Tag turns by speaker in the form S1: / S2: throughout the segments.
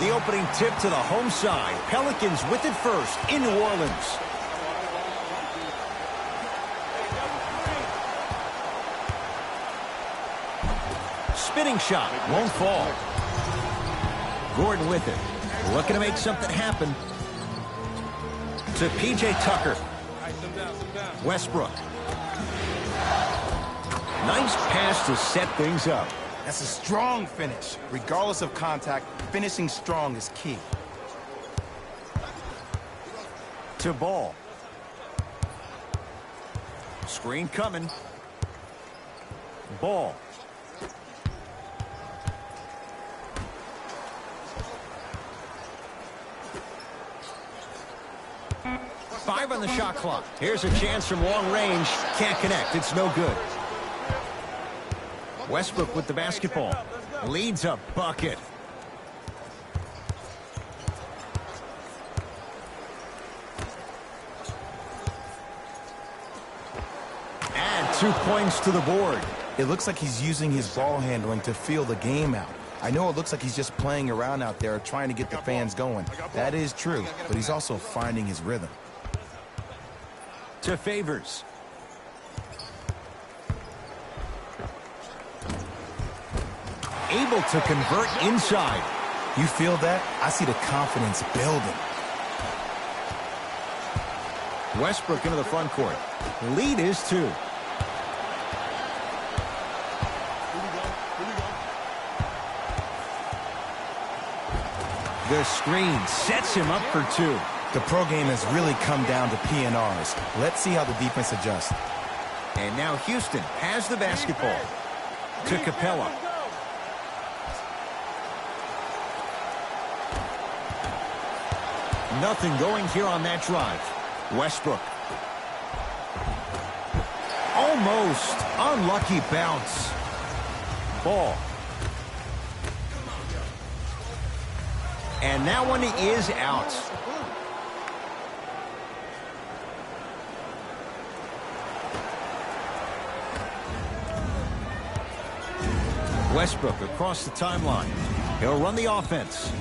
S1: The opening tip to the home side. Pelicans with it first in New Orleans. Spinning shot. Won't fall. Gordon with it. Looking to make something happen. To P.J. Tucker. Westbrook. Nice pass to set things up.
S2: That's a strong finish. Regardless of contact, finishing strong is key.
S1: To Ball. Screen coming. Ball. Five on the shot clock. Here's a chance from long range. Can't connect. It's no good. Westbrook with the basketball. Leads a bucket. And 2 points to the board.
S2: It looks like he's using his ball handling to feel the game out. I know it looks like he's just playing around out there trying to get the fans going. That is true, but he's also finding his rhythm.
S1: To Favors. Able to convert inside.
S2: You feel that? I see the confidence building.
S1: Westbrook into the front court. Lead is 2. The screen sets him up for 2.
S2: The pro game has really come down to P&Rs. Let's see how the defense adjusts.
S1: And now Houston has the basketball. To Capella. Nothing going here on that drive. Westbrook. Almost. Unlucky bounce. Ball. And that one is out. Westbrook across the timeline. He'll run the offense.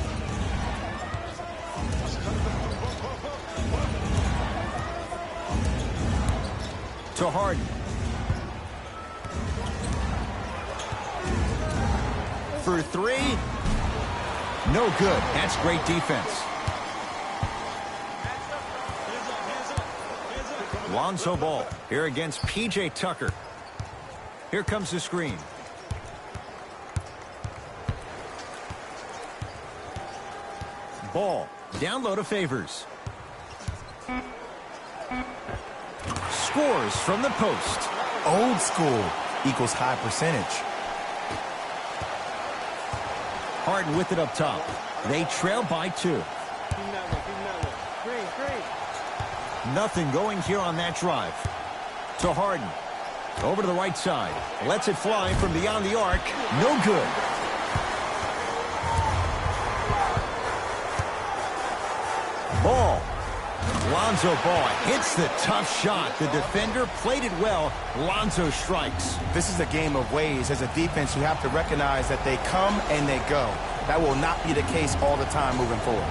S1: To Harden. For 3. No good. That's great defense. Lonzo Ball here against P.J. Tucker. Here comes the screen. Ball. Down low to Favors. Scores from the post.
S2: Old school equals high percentage.
S1: Harden with it up top. They trail by 2. Nothing going here on that drive. To Harden. Over to the right side. Lets it fly from beyond the arc. No good. Ball. Lonzo Ball hits the tough shot. The defender played it well. Lonzo strikes.
S2: This is a game of ways. As a defense, you have to recognize that they come and they go. That will not be the case all the time moving forward.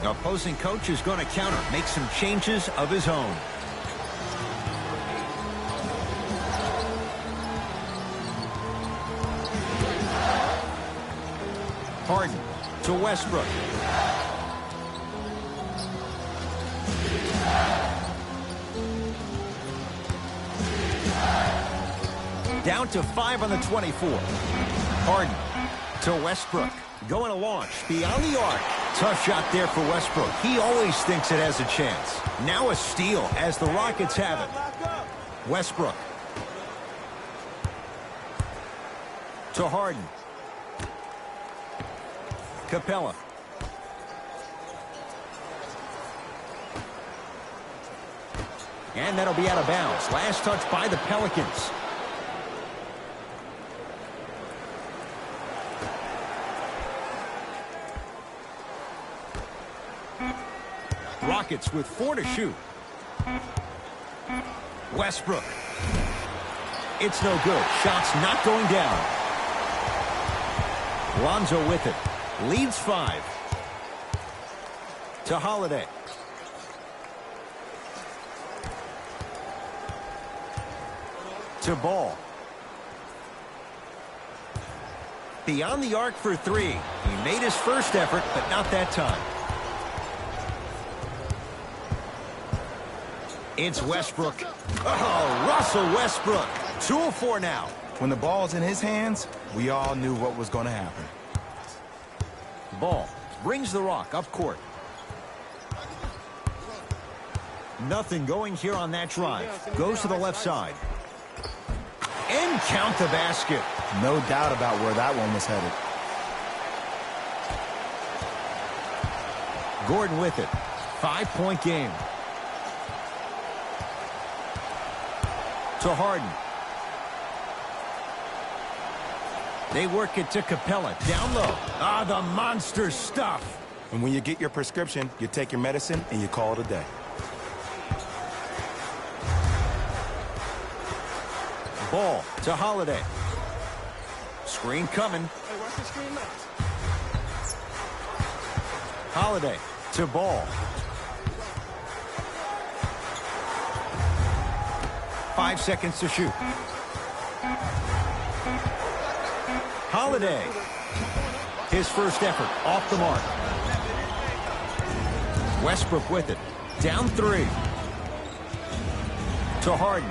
S1: Opposing coach is going to counter, make some changes of his own. Harden to Westbrook. Down to 5 on the 24. Harden to Westbrook. Going to launch beyond the arc. Tough shot there for Westbrook. He always thinks it has a chance. Now a steal as the Rockets have it. Westbrook to Harden. Capella. And that'll be out of bounds. Last touch by the Pelicans. Rockets with 4 to shoot. Westbrook. It's no good. Shots not going down. Lonzo with it. Leads 5. To Holiday. To Ball. Beyond the arc for 3. He made his first effort, but not that time. It's Westbrook. Oh, Russell Westbrook. 2 of 4 now.
S2: When the ball's in his hands, we all knew what was going to happen.
S1: Ball brings the rock up court. Nothing going here on that drive. Goes to the left side. And count the basket.
S2: No doubt about where that one was headed.
S1: Gordon with it. 5-point game. To Harden. They work it to Capella. Down low. Ah, the monster stuff.
S2: And when you get your prescription, you take your medicine and you call it a day.
S1: Ball to Holiday. Screen coming.
S3: Hey, watch the screen now.
S1: Holiday to Ball. 5 seconds to shoot. Holiday. His first effort off the mark. Westbrook with it. Down 3. To Harden.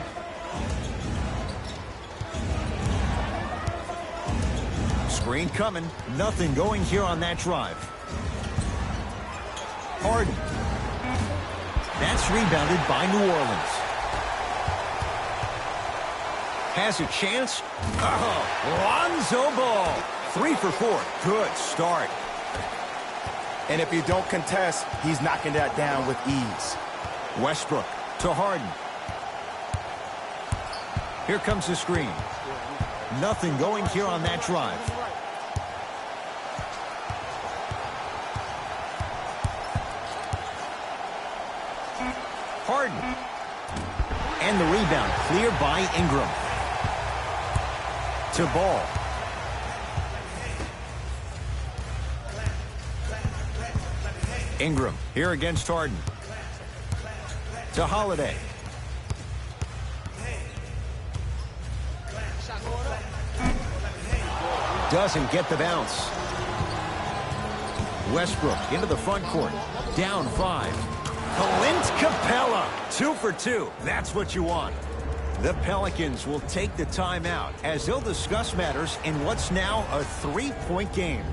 S1: Screen coming. Nothing going here on that drive. Harden. That's rebounded by New Orleans. Has a chance. Oh, Lonzo Ball. 3 for 4. Good start.
S2: And if you don't contest, he's knocking that down with ease.
S1: Westbrook to Harden. Here comes the screen. Nothing going here on that drive. Harden. And the rebound cleared by Ingram. To Ball. Ingram here against Harden. To Holiday. Doesn't get the bounce. Westbrook into the front court. Down 5. Clint Capella. 2 for 2. That's what you want. The Pelicans will take the timeout as they'll discuss matters in what's now a 3-point game.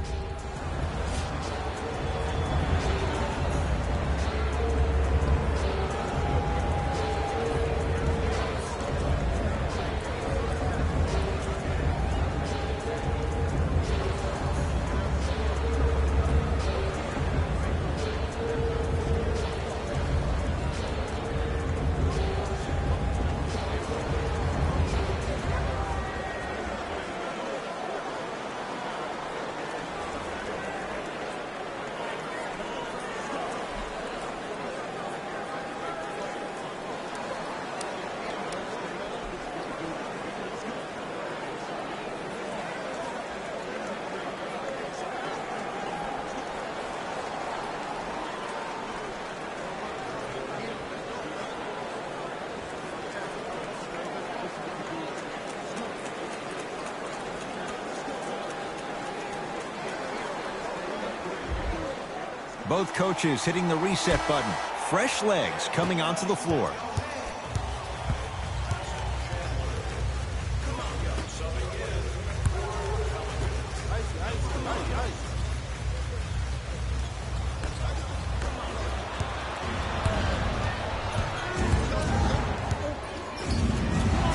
S1: Both coaches hitting the reset button. fresh legs coming onto the floor.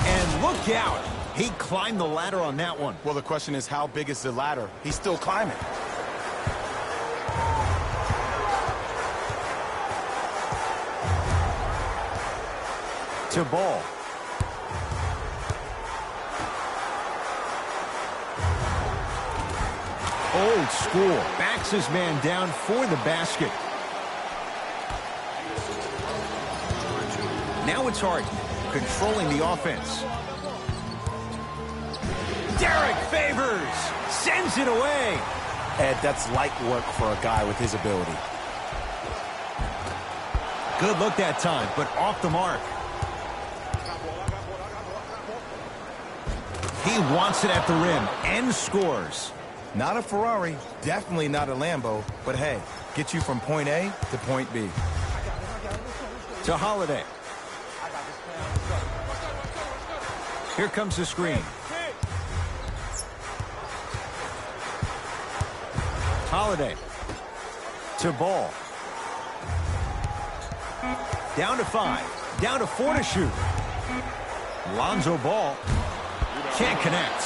S1: And look out. He climbed the ladder on that one.
S2: Well, the question is, how big is the ladder? He's still climbing.
S1: To ball. Old school. Backs his man down for the basket. Now it's Harden controlling the offense. Derek Favors sends it away.
S2: Ed, that's light work for a guy with his ability.
S1: Good look that time, but off the mark. He wants it at the rim and scores.
S2: Not a Ferrari, definitely not a Lambo, but hey, get you from point A to point B.
S1: To Holiday. Here comes the screen. Holiday. To Ball. Down to 5. Down to 4 to shoot. Lonzo Ball. Can't connect.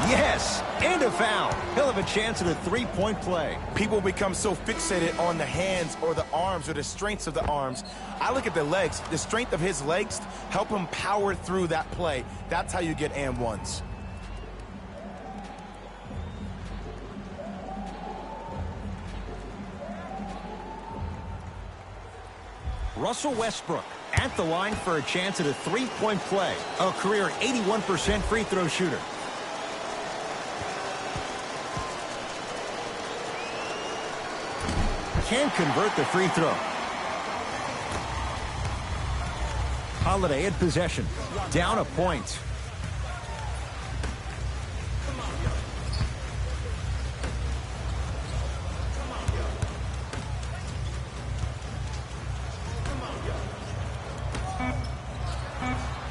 S1: Yes, and a foul. He'll have a chance at a three-point play.
S2: People become so fixated on the hands or the arms or the strengths of the arms. I look at the legs. The strength of his legs help him power through that play. That's how you get and ones.
S1: Russell Westbrook at the line for a chance at a three-point play. A career 81% free throw shooter. Can convert the free throw. Holiday in possession. Down a point.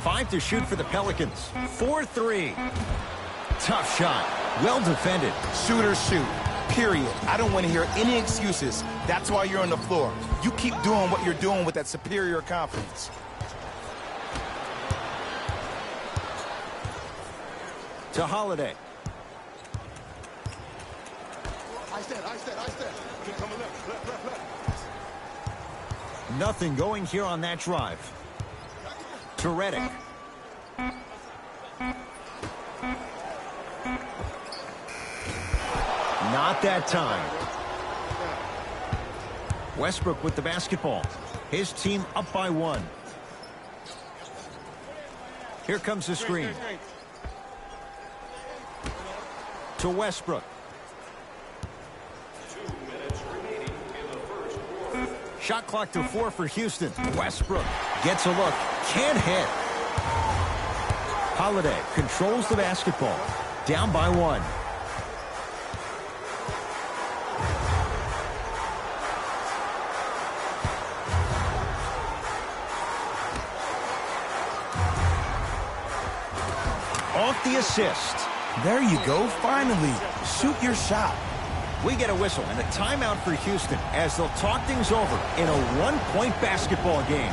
S1: Five to shoot for the Pelicans. 4-3. Tough shot. Well defended.
S2: Shooters shoot. Period. I don't want to hear any excuses. That's why you're on the floor. You keep doing what you're doing with that superior confidence.
S1: To Holiday. Nothing going here on that drive. To Redick. Not that time. Westbrook with the basketball. His team up by 1. Here comes the screen. To Westbrook. Shot clock to 4 for Houston. Westbrook gets a look. Can't hit. Holiday controls the basketball. Down by 1. Off the assist.
S2: There you go. Finally. Shoot your shot.
S1: We get a whistle and a timeout for Houston as they'll talk things over in a one-point basketball game.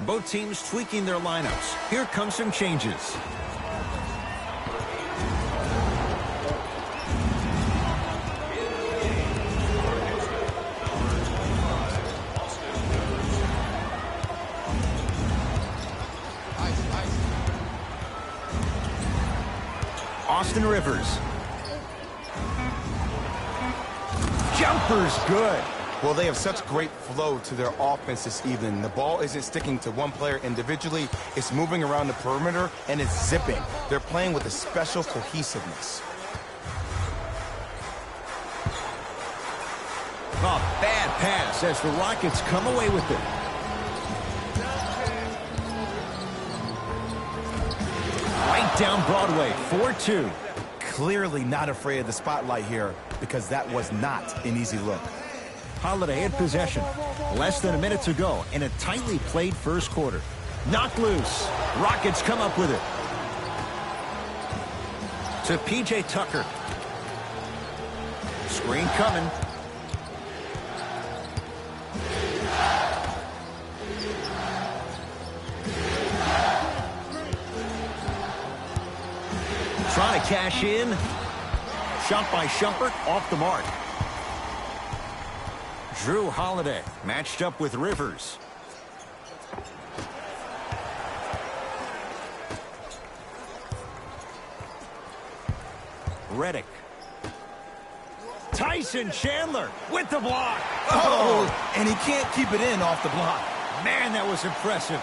S1: Both teams tweaking their lineups. Here come some changes. Austin Rivers. Jumper's good.
S2: Well, they have such great flow to their offense this evening. The ball isn't sticking to one player individually. It's moving around the perimeter, and it's zipping. They're playing with a special cohesiveness.
S1: A bad pass as the Rockets come away with it. Right down Broadway, 4-2.
S2: Clearly not afraid of the spotlight here because that was not an easy look.
S1: Holiday in possession. Less than a minute to go in a tightly played first quarter. Knocked loose. Rockets come up with it. To P.J. Tucker. Screen coming. Trying to cash in. Shot by Shumpert, off the mark. Drew Holiday matched up with Rivers. Redick. Tyson Chandler with the block.
S2: Oh, and he can't keep it in off the block.
S1: Man, that was impressive.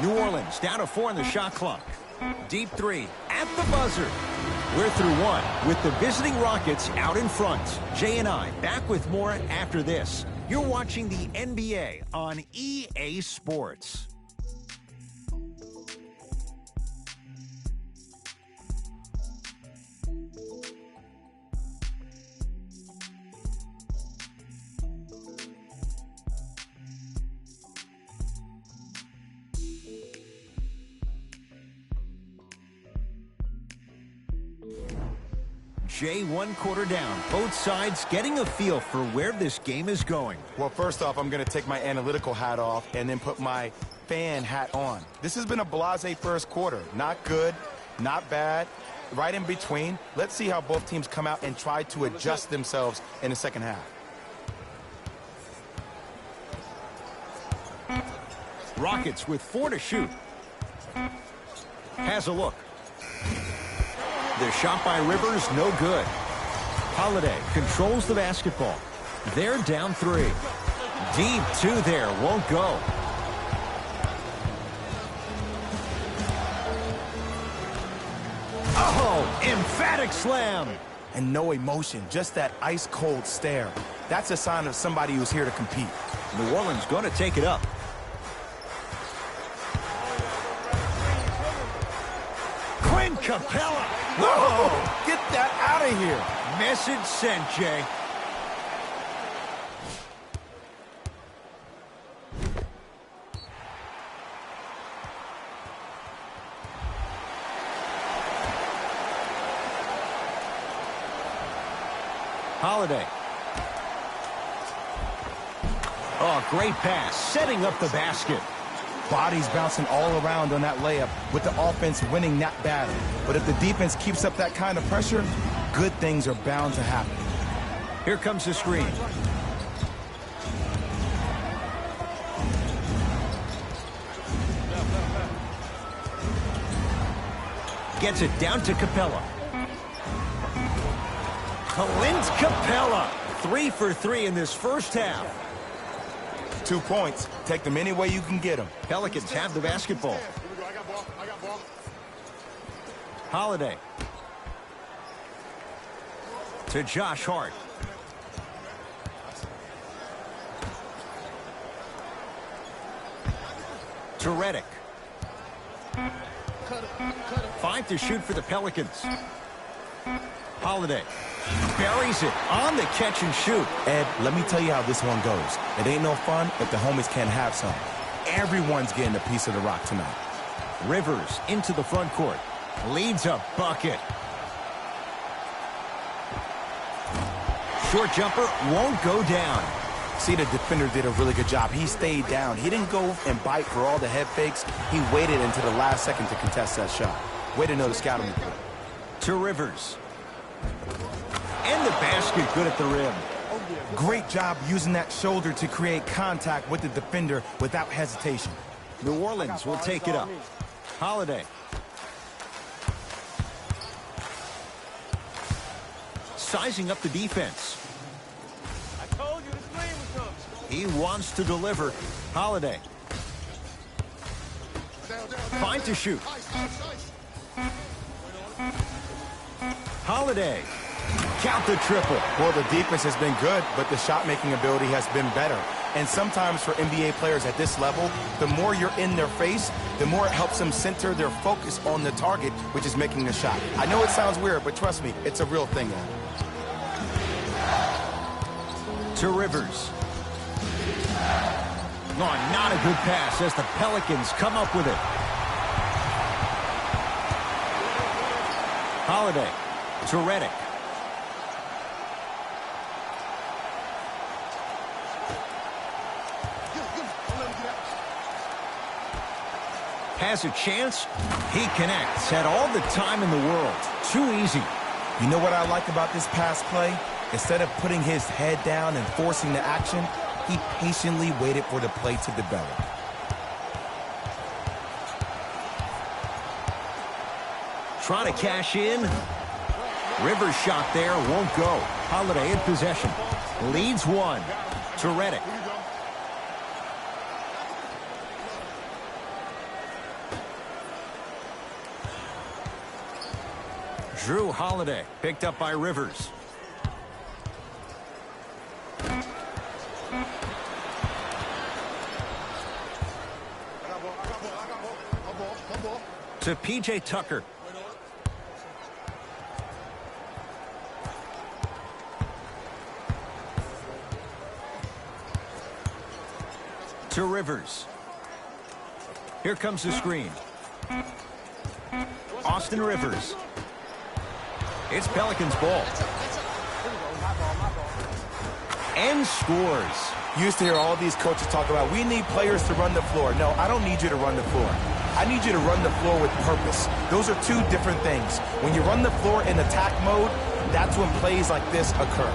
S1: New Orleans down to 4 in the shot clock. Deep three at the buzzer. We're through one with the visiting Rockets out in front. Jay and I back with more after this. You're watching the NBA on EA Sports. Jay, 1 quarter down. Both sides getting a feel for where this game is going.
S2: Well, first off, I'm going to take my analytical hat off and then put my fan hat on. This has been a blasé first quarter. Not good, not bad, right in between. Let's see how both teams come out and try to adjust themselves in the second half.
S1: Rockets with 4 to shoot. Has a look. The shot by Rivers, no good. Holiday controls the basketball. They're down 3. Deep 2 there, won't go. Oh, emphatic slam.
S2: And no emotion, just that ice-cold stare. That's a sign of somebody who's here to compete.
S1: New Orleans going to take it up. Clint Capella.
S2: Whoa! Get that out of here.
S1: Message sent, Jay. Holiday. Oh, great pass. Setting up the basket.
S2: Bodies bouncing all around on that layup with the offense winning that battle. But if the defense keeps up that kind of pressure, good things are bound to happen.
S1: Here comes the screen. Gets it down to Capella. Clint Capella. 3 for 3 in this first half.
S2: 2 points. Take them any way you can get them.
S1: Pelicans have the basketball. Holiday. To Josh Hart. To Redick. 5 to shoot for the Pelicans. Holiday. Buries it on the catch and shoot.
S2: Ed, let me tell you how this one goes. It ain't no fun if the homies can't have some. Everyone's getting a piece of the rock tonight.
S1: Rivers into the front court. Leads a bucket. Short jumper won't go down.
S2: See, the defender did a really good job. He stayed down. He didn't go and bite for all the head fakes. He waited until the last second to contest that shot. Way to know the scouting report.
S1: To Rivers. And the basket good at the rim.
S2: Great job using that shoulder to create contact with the defender without hesitation.
S1: New Orleans will take it up. Holiday. Sizing up the defense.
S3: I told you the screen was coming.
S1: He wants to deliver. Holiday. Finds to shoot. Holiday. Count the triple.
S2: Well, the defense has been good, but the shot-making ability has been better. And sometimes for NBA players at this level, the more you're in their face, the more it helps them center their focus on the target, which is making the shot. I know it sounds weird, but trust me, it's a real thing now.
S1: To Rivers. Oh, not a good pass as the Pelicans come up with it. Holiday to Redick. Has a chance. He connects. Had all the time in the world. Too easy.
S2: You know what I like about this pass play? Instead of putting his head down and forcing the action, he patiently waited for the play to develop.
S1: Trying to cash in. Rivers shot there. Won't go. Holiday in possession. Leads one. To Redick. Drew Holiday picked up by Rivers. To P.J. Tucker. To Rivers. Here comes the screen. Austin Rivers. It's Pelicans ball. And scores.
S2: You used to hear all these coaches talk about, we need players to run the floor. No, I don't need you to run the floor. I need you to run the floor with purpose. Those are two different things. When you run the floor in attack mode, that's when plays like this occur.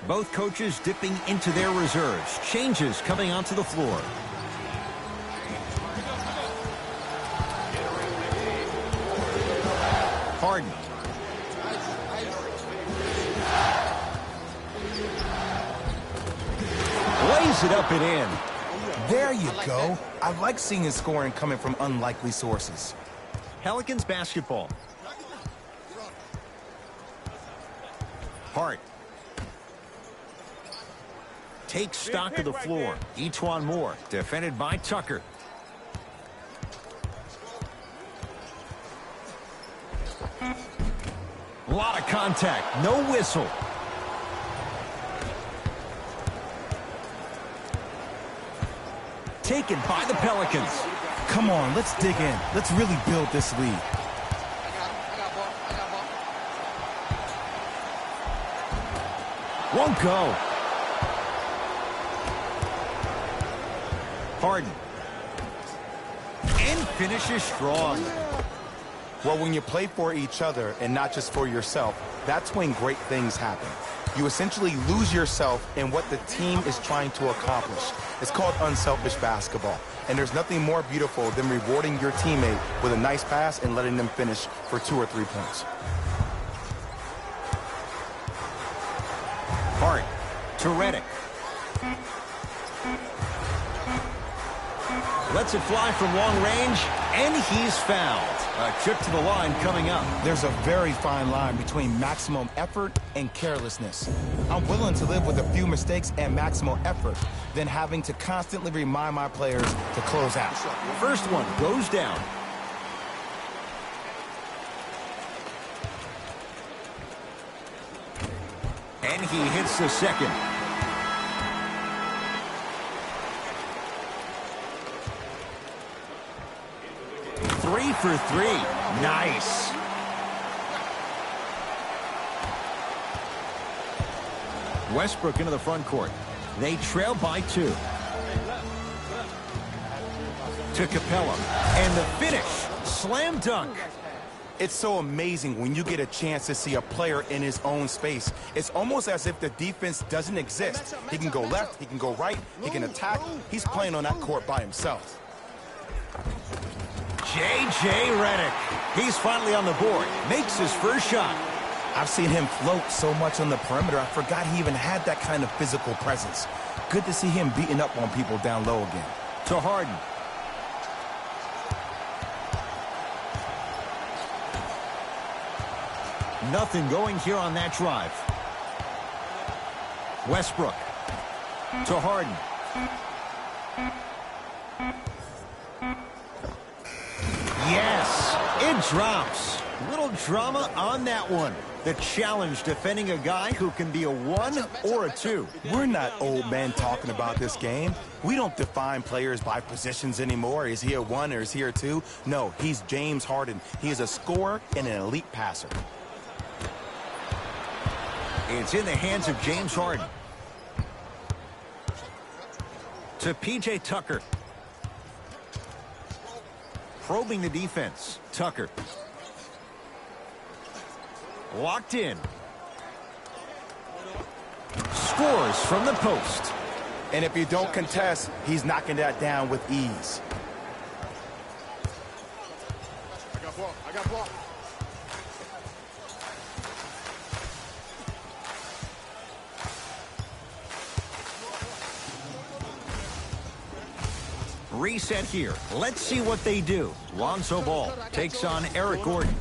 S1: Both coaches dipping into their reserves. Changes coming onto the floor. Harden. Lays it up and in.
S2: There you go. I like seeing his scoring coming from unlikely sources.
S1: Pelicans basketball. Hart. Takes stock of the floor. Etuan Moore, defended by Tucker. A lot of contact. No whistle. Taken by the Pelicans.
S2: Come on, let's dig in. Let's really build this lead.
S1: Won't go. Harden. And finishes strong.
S2: Well, when you play for each other and not just for yourself, that's when great things happen. You essentially lose yourself in what the team is trying to accomplish. It's called unselfish basketball. And there's nothing more beautiful than rewarding your teammate with a nice pass and letting them finish for 2 or 3 points.
S1: Hart to Redick. Lets it fly from long range, and he's fouled. A trip to the line coming up.
S2: There's a very fine line between maximum effort and carelessness. I'm willing to live with a few mistakes and maximum effort than having to constantly remind my players to close out.
S1: First one goes down. And he hits the second. Three for three. Nice. Westbrook into the front court. They trail by 2. To Capella. And the finish. Slam dunk.
S2: It's so amazing when you get a chance to see a player in his own space. It's almost as if the defense doesn't exist. He can go left, he can go right, he can attack. He's playing on that court by himself.
S1: J.J. Redick. He's finally on the board. Makes his first shot.
S2: I've seen him float so much on the perimeter, I forgot he even had that kind of physical presence. Good to see him beating up on people down low again.
S1: To Harden. Nothing going here on that drive. Westbrook. To Harden. Yes, it drops. Little drama on that one. The challenge defending a guy who can be a 1 or a 2.
S2: We're not old men talking about this game. We don't define players by positions anymore. Is he a 1 or is he a 2? No, he's James Harden. He is a scorer and an elite passer.
S1: It's in the hands of James Harden. To P.J. Tucker. Probing the defense. Tucker. Locked in. Scores from the post.
S2: And if you don't contest, he's knocking that down with ease.
S3: I got ball.
S1: Reset here. Let's see what they do. Lonzo Ball takes on Eric Gordon.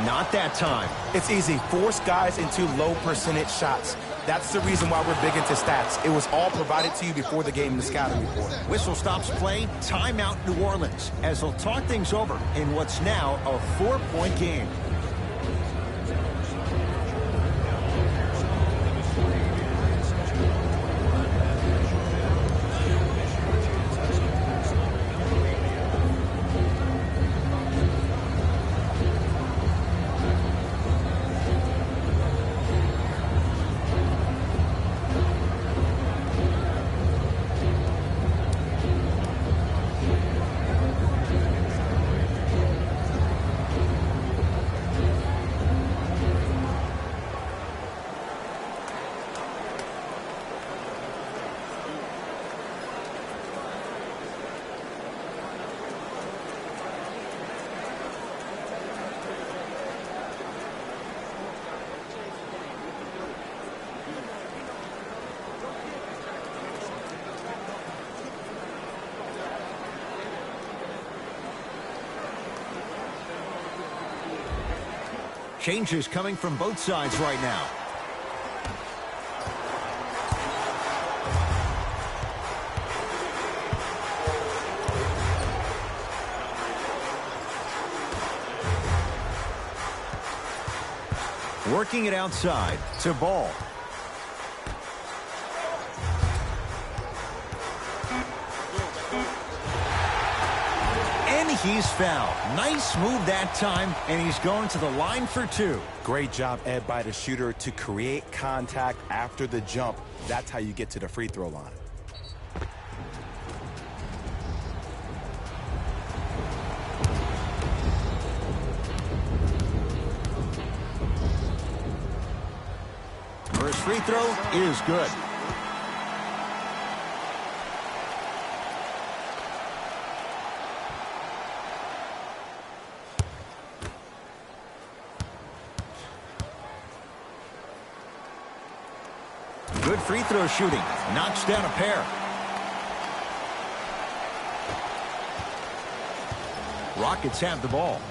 S1: Not that time.
S2: It's easy. Force guys into low percentage shots. That's the reason why we're big into stats. It was all provided to you before the game in the scouting report.
S1: Whistle stops play. Timeout New Orleans as they'll talk things over in what's now a 4-point game. Changes coming from both sides right now. Working it outside to Ball. He's fouled. Nice move that time, and he's going to the line for 2.
S2: Great job, Ed, by the shooter to create contact after the jump. That's how you get to the free throw line.
S1: Next free throw is good. Good free throw shooting. Knocks down a pair. Rockets have the ball.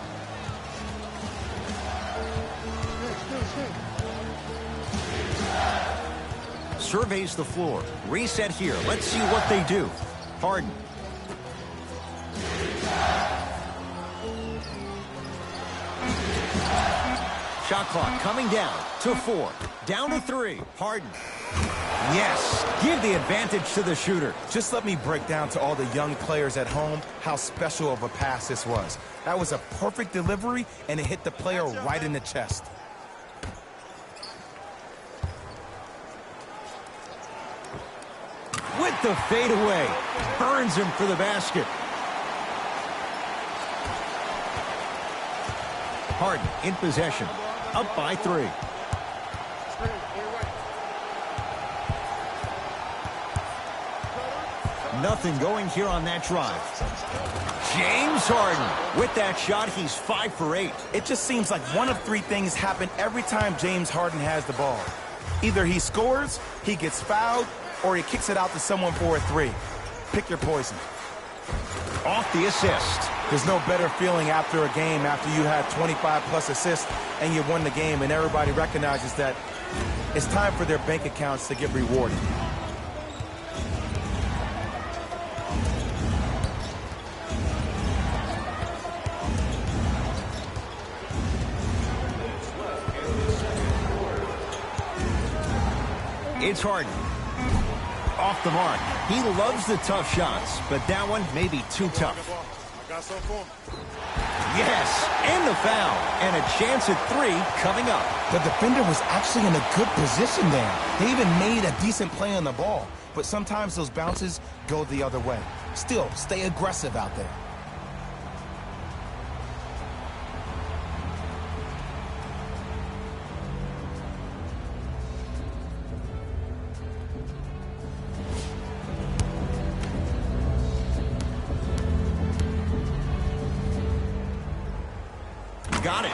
S1: Surveys the floor. Reset here. Let's see what they do. Harden. Shot clock coming down to 4. Down to 3. Harden. Yes, give the advantage to the shooter.
S2: Just let me break down to all the young players at home how special of a pass this was. That was a perfect delivery, and it hit the player right in the chest.
S1: With the fadeaway. Burns him for the basket. Harden in possession. Up by 3. Nothing going here on that drive. James Harden. With that shot, he's 5 for 8.
S2: It just seems like one of 3 things happen every time James Harden has the ball. Either he scores, he gets fouled, or he kicks it out to someone for a 3. Pick your poison.
S1: Off the assist.
S2: There's no better feeling after a game after you had 25-plus assists and you won the game, and everybody recognizes that it's time for their bank accounts to get rewarded.
S1: It's Harden. Off the mark. He loves the tough shots, but that one may be too tough. Yes, and the foul. And a chance at 3 coming up.
S2: The defender was actually in a good position there. They even made a decent play on the ball, but sometimes those bounces go the other way. Still, stay aggressive out there.
S1: Got it.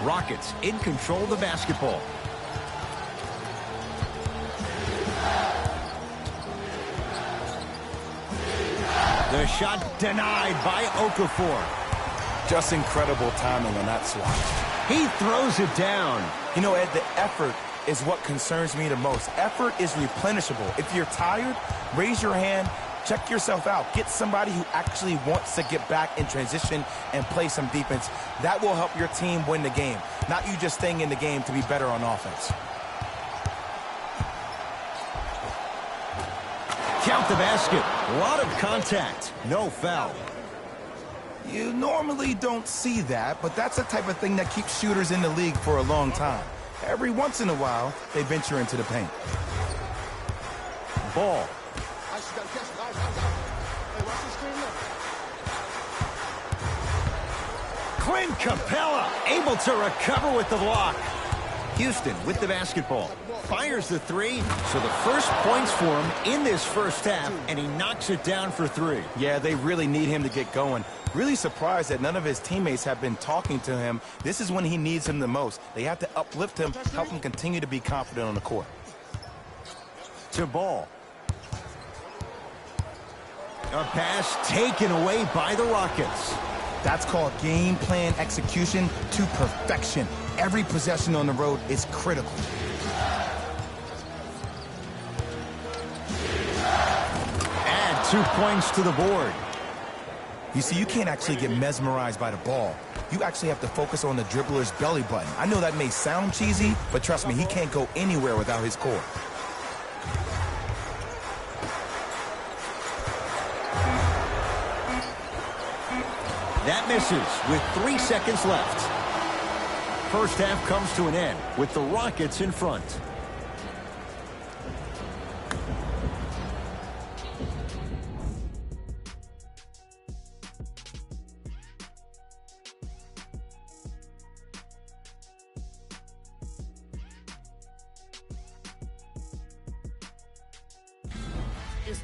S1: Rockets in control of the basketball. The shot denied by Okafor.
S2: Just incredible timing on that swat.
S1: He throws it down.
S2: You know, Ed, the effort is what concerns me the most. Effort is replenishable. If you're tired, raise your hand. Check yourself out. Get somebody who actually wants to get back in transition and play some defense. That will help your team win the game, not you just staying in the game to be better on offense.
S1: Count the basket. A lot of contact. No foul.
S2: You normally don't see that, but that's the type of thing that keeps shooters in the league for a long time. Every once in a while, they venture into the paint.
S1: Ball. Clint Capella able to recover with the block. Houston with the basketball. Fires the 3, so the first points for him in this first half, and he knocks it down for 3.
S2: Yeah, they really need him to get going. Really surprised that none of his teammates have been talking to him. This is when he needs him the most. They have to uplift him, help him continue to be confident on the court.
S1: To Ball. A pass taken away by the Rockets.
S2: That's called game plan execution to perfection. Every possession on the road is critical.
S1: Add 2 points to the board.
S2: You see, you can't actually get mesmerized by the ball. You actually have to focus on the dribbler's belly button. I know that may sound cheesy, but trust me, he can't go anywhere without his core.
S1: That misses with 3 seconds left. First half comes to an end with the Rockets in front.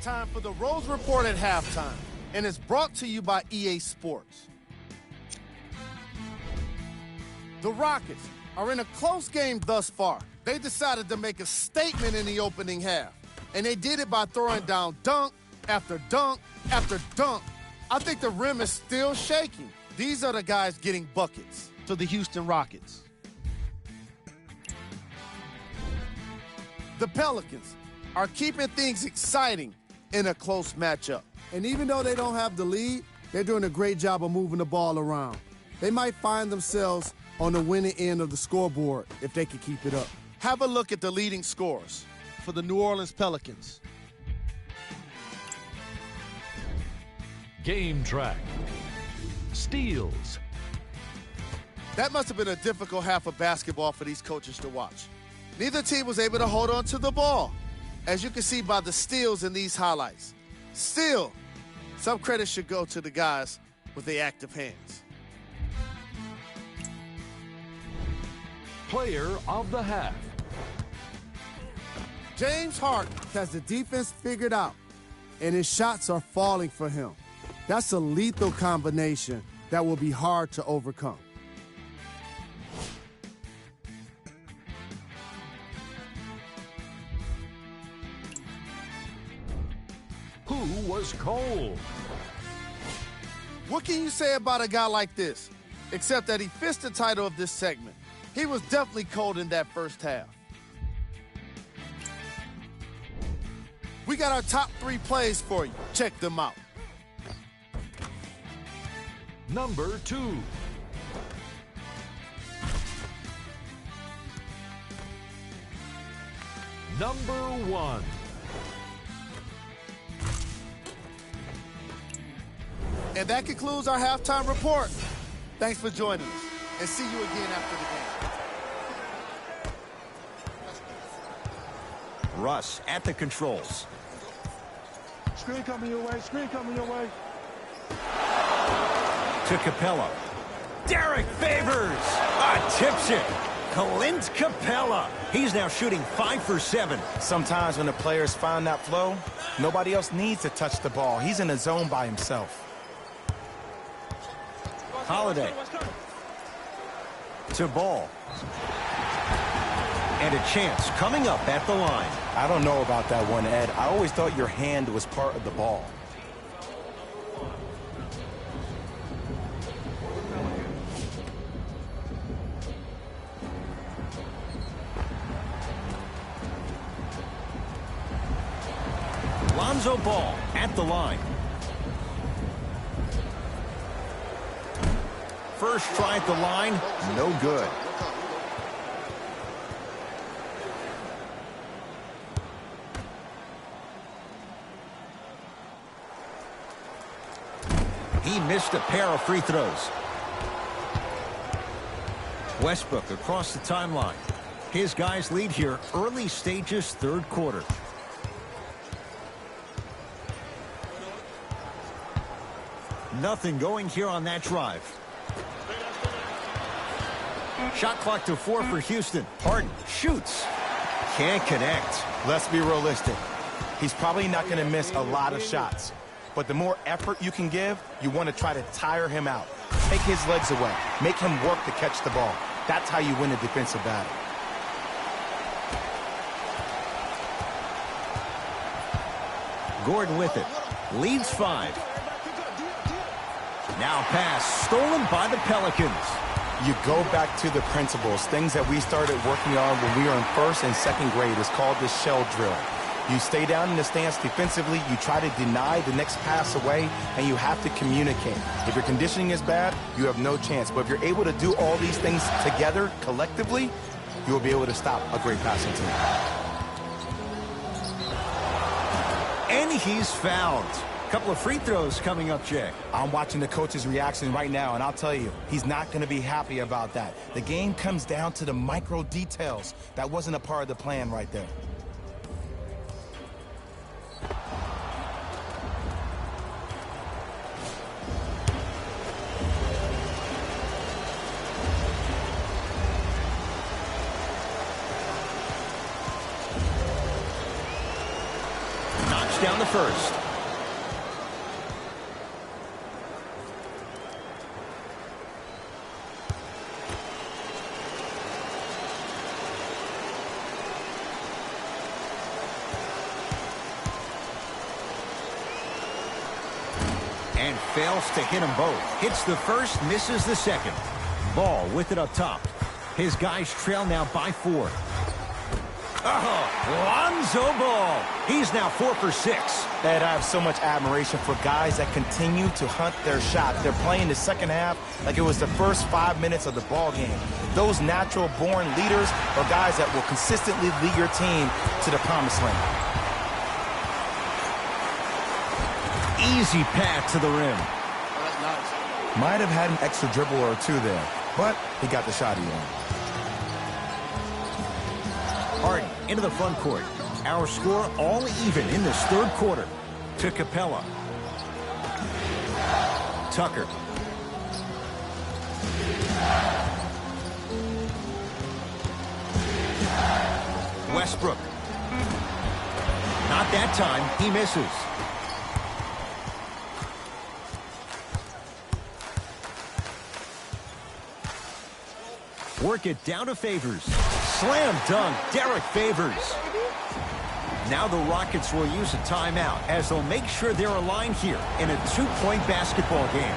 S4: time for the Rose Report at halftime, and it's brought to you by EA Sports. The Rockets are in a close game thus far. They decided to make a statement in the opening half, and they did it by throwing down dunk after dunk after dunk. I think the rim is still shaking. These are the guys getting buckets to the Houston Rockets. The Pelicans are keeping things exciting in a close matchup. And even though they don't have the lead, they're doing a great job of moving the ball around. They might find themselves on the winning end of the scoreboard if they can keep it up. Have a look at the leading scorers for the New Orleans Pelicans.
S5: Game track. Steals.
S4: That must have been a difficult half of basketball for these coaches to watch. Neither team was able to hold on to the ball, as you can see by the steals in these highlights. Still, some credit should go to the guys with the active hands.
S5: Player of the half.
S4: James Harden has the defense figured out, and his shots are falling for him. That's a lethal combination that will be hard to overcome.
S5: Who was cold?
S4: What can you say about a guy like this, except that he fits the title of this segment? He was definitely cold in that first half. We got our top 3 plays for you. Check them out.
S5: Number 2. Number 1.
S4: And that concludes our halftime report. Thanks for joining us, and see you again after the game.
S1: Russ at the controls.
S3: Screen coming your way. Screen coming your way.
S1: To Capella. Derek Favors. Tips it. Clint Capella. He's now shooting 5 for 7.
S2: Sometimes when the players find that flow, nobody else needs to touch the ball. He's in a zone by himself.
S1: Holiday. To Ball. And a chance coming up at the line.
S2: I don't know about that one, Ed. I always thought your hand was part of the ball.
S1: Lonzo Ball at the line. First try at the line, no good. He missed a pair of free throws. Westbrook across the timeline. His guys lead here early stages, third quarter. Nothing going here on that drive. Shot clock to 4 for Houston. Harden shoots. Can't connect.
S2: Let's be realistic. He's probably not going to miss a lot of shots. But the more effort you can give, you want to try to tire him out. Take his legs away. Make him work to catch the ball. That's how you win a defensive battle.
S1: Gordon with it. Leads 5. Now pass stolen by the Pelicans.
S2: You go back to the principles, things that we started working on when we were in first and second grade. It's called the shell drill. You stay down in the stance defensively, you try to deny the next pass away, and you have to communicate. If your conditioning is bad, you have no chance. But if you're able to do all these things together, collectively, you will be able to stop a great passing team.
S1: And he's fouled. Couple of free throws coming up, Jay.
S2: I'm watching the coach's reaction right now, and I'll tell you, he's not going to be happy about that. The game comes down to the micro details. That wasn't a part of the plan right there.
S1: down the first. And fails to hit them both. Hits the first, misses the second. Ball with it up top. His guys trail now by 4. Oh, Lonzo Ball. He's now 4 for 6.
S2: Ed, I have so much admiration for guys that continue to hunt their shot. They're playing the second half like it was the first 5 minutes of the ball game. Those natural-born leaders are guys that will consistently lead your team to the promised land.
S1: Easy path to the rim.
S2: Might have had an extra dribble or two there, but he got the shot he wanted.
S1: Harden into the front court. Our score all even in this third quarter. To Capella. Tucker. Westbrook. Not that time. He misses. Work it down to Favors. Slam dunk, Derek Favors. Now the Rockets will use a timeout as they'll make sure they're aligned here in a 2-point basketball game.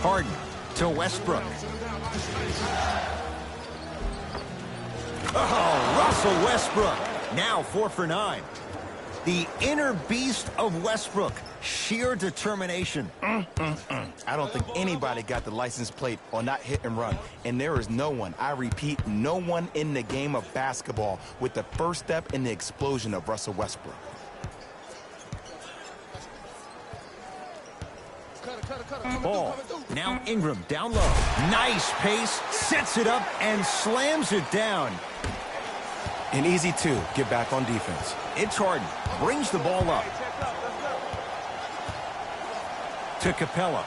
S1: Harden to Westbrook. Oh, Russell Westbrook. Now 4 for 9. The inner beast of Westbrook. Sheer determination.
S2: I don't think anybody got the license plate or not hit and run. And there is no one, I repeat, no one in the game of basketball with the first step in the explosion of Russell Westbrook.
S1: Ball. Now Ingram down low. Nice pace. Sets it up and slams it down.
S2: An easy 2. Get back on defense.
S1: It's Harden. Brings the ball up. To Capella.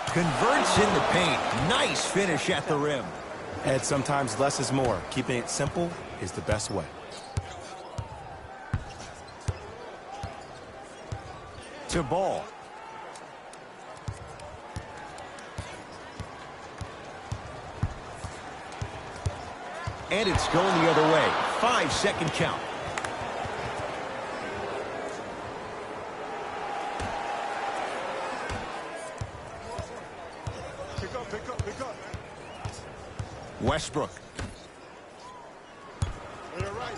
S1: Converts in the paint. Nice finish at the rim.
S2: Ed, sometimes less is more. Keeping it simple is the best way.
S1: To Ball. And it's going the other way. 5-second count.
S3: Pick up.
S1: Westbrook.
S3: On your right.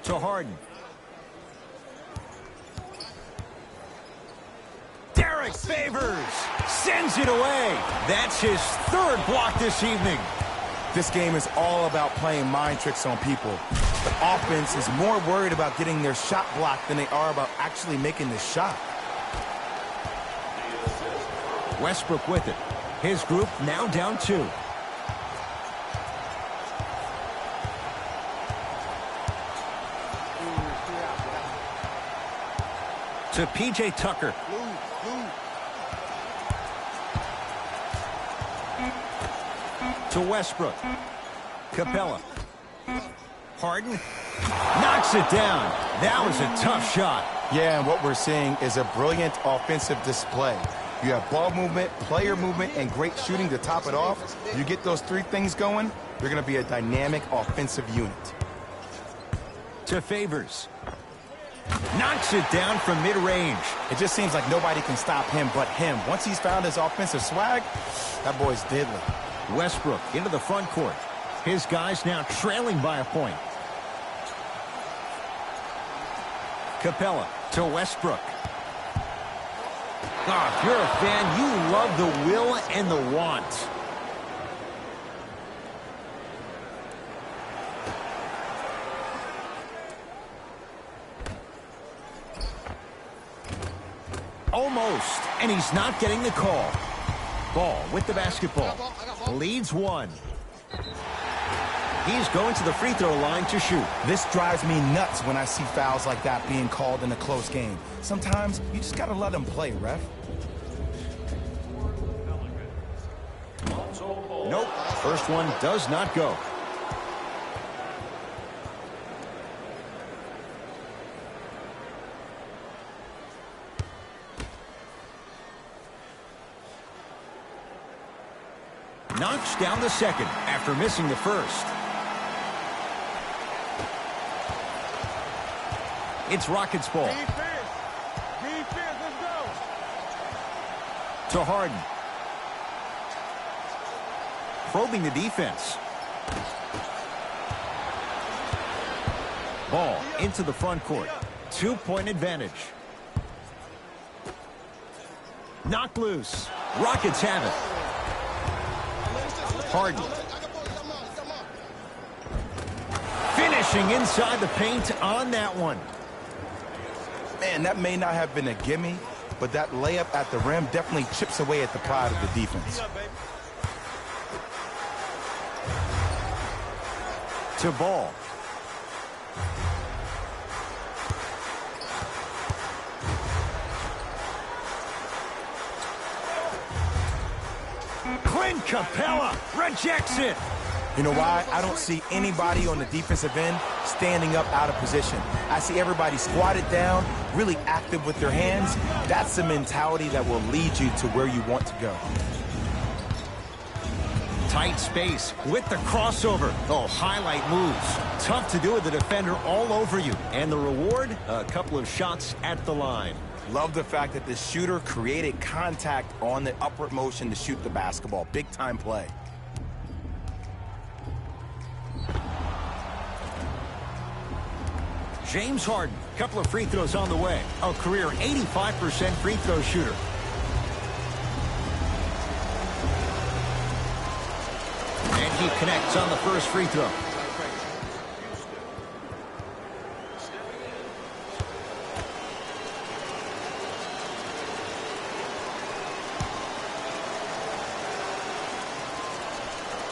S1: To Harden. Derek Favors sends it away. That's his third block this evening.
S2: This game is all about playing mind tricks on people. The offense is more worried about getting their shot blocked than they are about actually making the shot.
S1: Westbrook with it. His group now down 2. To P.J. Tucker. To Westbrook. Capella. Harden knocks it down. That was a tough shot.
S2: Yeah, and what we're seeing is a brilliant offensive display. You have ball movement, player movement, and great shooting to top it off. You get those three things going, you're going to be a dynamic offensive unit.
S1: To Favors. Knocks it down from mid-range.
S2: It just seems like nobody can stop him but him. Once he's found his offensive swag, that boy's deadly.
S1: Westbrook into the front court. His guys now trailing by a point. Capella to Westbrook. Oh, if you're a fan, you love the will and the want. Almost, and he's not getting the call. Ball with the basketball. Leads one. He's going to the free throw line to shoot.
S2: This drives me nuts when I see fouls like that being called in a close game. Sometimes you just got to let them play, ref.
S1: Nope. First one does not go. Knocks down the second after missing the first. It's Rockets ball.
S3: Defense. Defense, let's go.
S1: To Harden. Probing the defense. Ball into the front court. 2-point advantage. Knocked loose. Rockets have it. Harden. Finishing inside the paint on that one.
S2: Man, that may not have been a gimme, but that layup at the rim definitely chips away at the pride of the defense.
S1: To Ball. Clint Capella rejects it.
S2: You know why? I don't see anybody on the defensive end standing up out of position. I see everybody squatted down, really active with their hands. That's the mentality that will lead you to where you want to go.
S1: Tight space with the crossover. Oh, highlight moves. Tough to do with the defender all over you. And the reward, a couple of shots at the line.
S2: Love the fact that the shooter created contact on the upward motion to shoot the basketball. Big time play.
S1: James Harden, couple of free throws on the way. A career 85% free throw shooter. And he connects on the first free throw.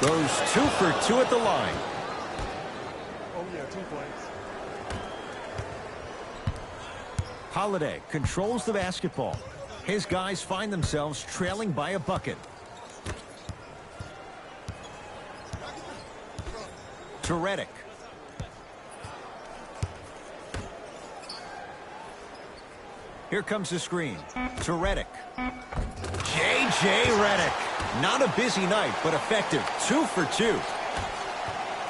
S1: Goes 2 for 2 at the line.
S3: Oh, yeah, 2 points.
S1: Holiday controls the basketball. His guys find themselves trailing by a bucket. To Redick. Here comes the screen. To Redick. J.J. Redick. Not a busy night, but effective. 2 for 2.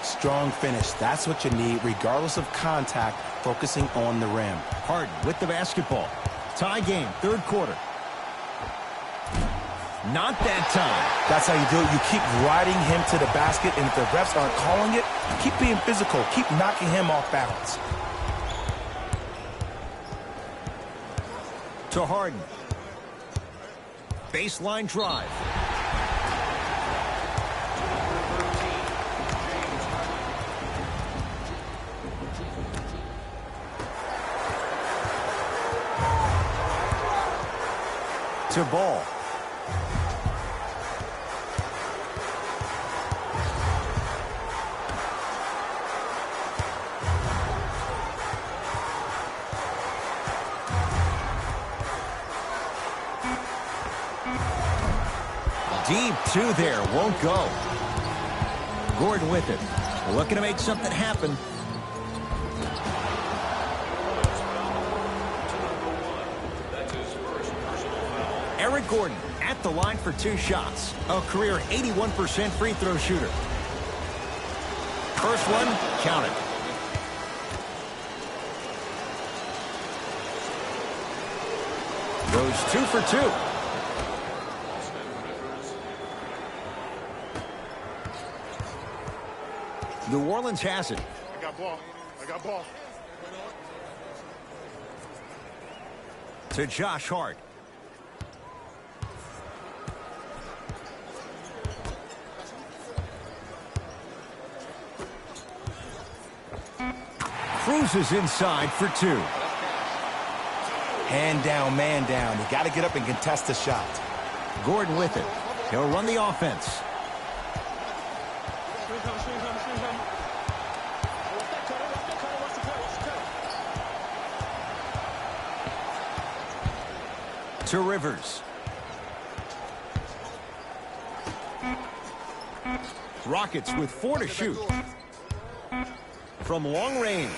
S2: Strong finish. That's what you need, regardless of contact, focusing on the rim.
S1: Harden with the basketball. Tie game, third quarter. Not that time.
S2: That's how you do it. You keep riding him to the basket, and if the refs aren't calling it, keep being physical. Keep knocking him off balance.
S1: To Harden. Baseline drive. To Ball. Deep 2 there, won't go. Gordon with it. Looking to make something happen. Eric Gordon at the line for 2 shots. A career 81% free throw shooter. First one, count it. Goes 2 for 2. New Orleans has it.
S3: I got ball. I got ball.
S1: To Josh Hart. Cruises inside for 2.
S2: Hand down, man down. You got to get up and contest the shot.
S1: Gordon with it. He'll run the offense. To Rivers. Rockets with 4 to shoot. From long range.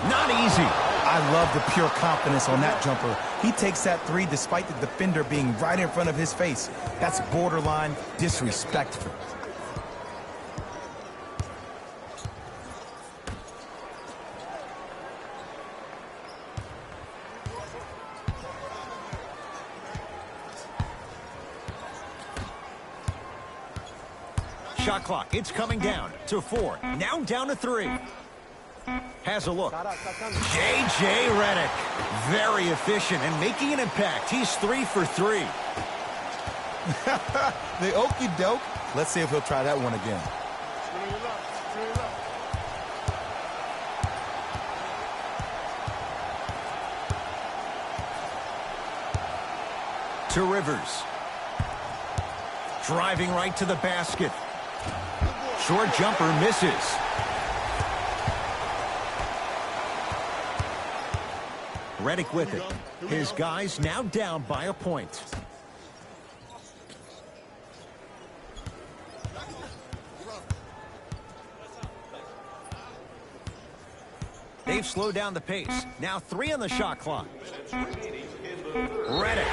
S1: Not easy.
S2: I love the pure confidence on that jumper. He takes that 3 despite the defender being right in front of his face. That's borderline disrespectful.
S1: Shot clock, it's coming down to 4. Now down to 3. Has a look. J.J. Redick. Very efficient and making an impact. He's 3 for 3.
S2: The okie doke. Let's see if he'll try that one again.
S1: To Rivers. Driving right to the basket. Short jumper misses. Redick with it. His guys now down by a point. They've slowed down the pace. Now 3 on the shot clock. Redick.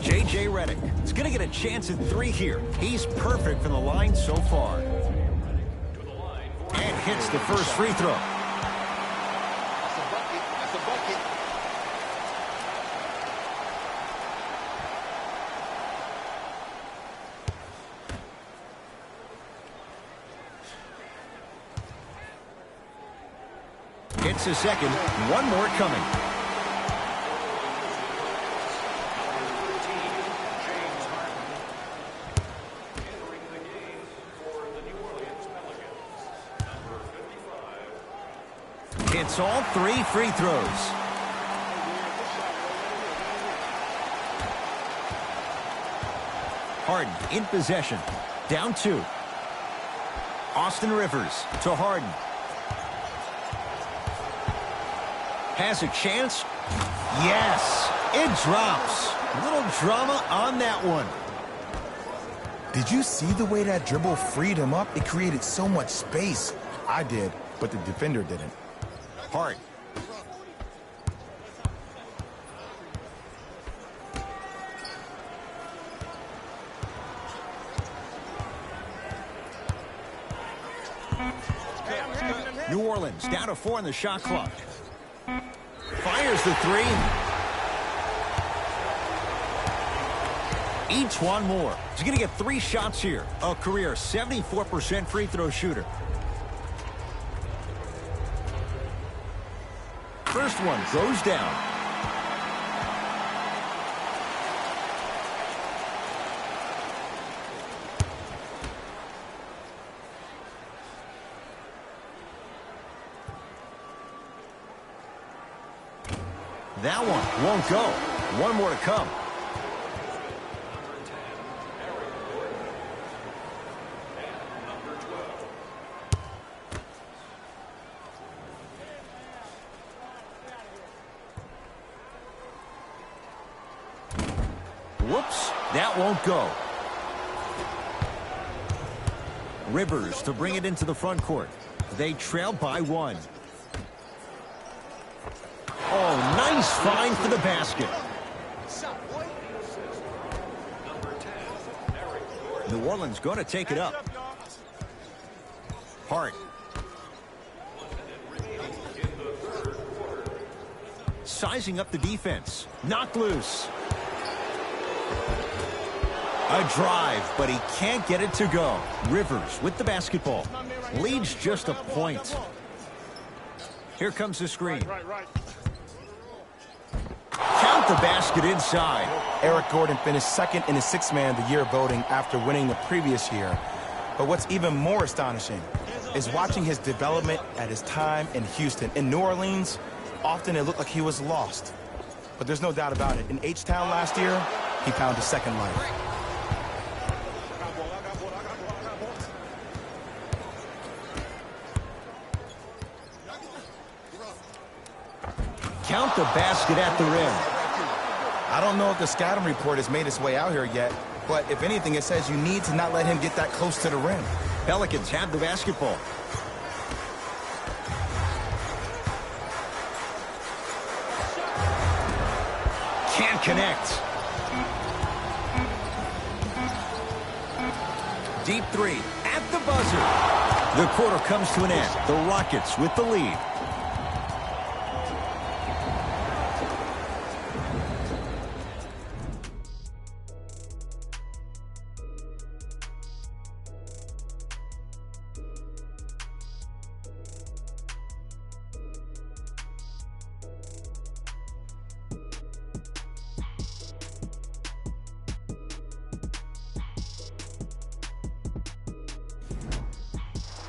S1: J.J. Redick is going to get a chance at 3 here. He's perfect from the line so far. And hits the first free throw.
S3: That's a bucket. That's a bucket.
S1: Hits a second. One more coming. It's all 3 free throws. Harden in possession. Down 2. Austin Rivers to Harden. Has a chance. Yes, it drops. A little drama on that one.
S2: Did you see the way that dribble freed him up? It created so much space. I did, but the defender didn't.
S1: Hart. New Orleans down to 4 on the shot clock. Fires the 3. Each one more. He's going to get 3 shots here. A career 74% free throw shooter. First one goes down. That one won't go. One more to come. Whoops, that won't go. Rivers to bring it into the front court. They trail by 1. Oh, nice find for the basket. New Orleans going to take it up. Hart. Sizing up the defense. Knocked loose. A drive, but he can't get it to go. Rivers with the basketball. Leads just a point. Here comes the screen. Count the basket inside.
S2: Eric Gordon finished second in the Sixth Man of the Year voting after winning the previous year. But what's even more astonishing is watching his development at his time in Houston. In New Orleans, often it looked like he was lost. But there's no doubt about it. In H-Town last year, he found a second life.
S1: Count the basket at the rim.
S2: I don't know if the scouting report has made its way out here yet, but if anything, it says you need to not let him get that close to the rim.
S1: Pelicans have the basketball. Can't connect. Deep 3 at the buzzer. The quarter comes to an end. The Rockets with the lead.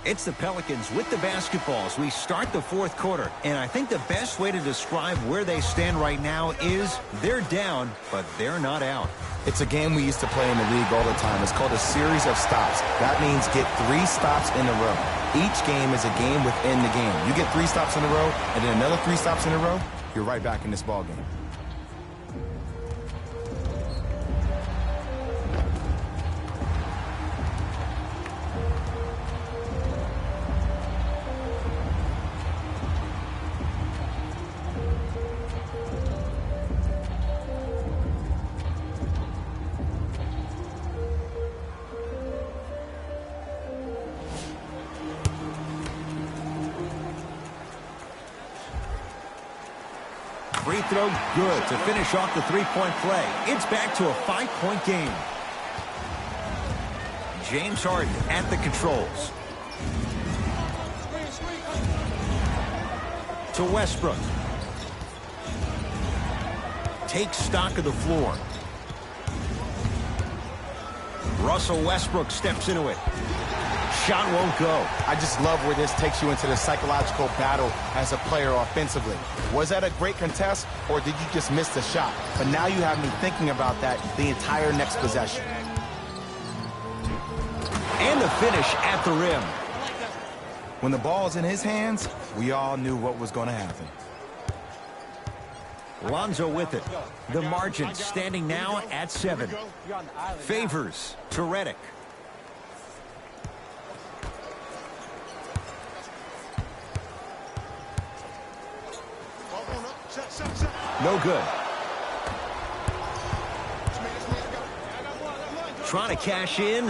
S1: It's the Pelicans with the basketball as we start the fourth quarter. And I think the best way to describe where they stand right now is they're down, but they're not out.
S2: It's a game we used to play in the league all the time. It's called a series of stops. That means get 3 stops in a row. Each game is a game within the game. You get 3 stops in a row, and then another 3 stops in a row, you're right back in this ball game.
S1: Free throw good to finish off the three-point play. It's back to a 5-point game. James Harden at the controls. To Westbrook. Takes stock of the floor. Russell Westbrook steps into it. Shot won't go.
S2: I just love where this takes you into the psychological battle as a player offensively. Was that a great contest, or did you just miss the shot? But now you have me thinking about that the entire next possession.
S1: And the finish at the rim.
S2: When the ball is in his hands, we all knew what was going to happen.
S1: Lonzo with it. The margin standing now at 7. Favors to Redick. No good. Trying to cash in.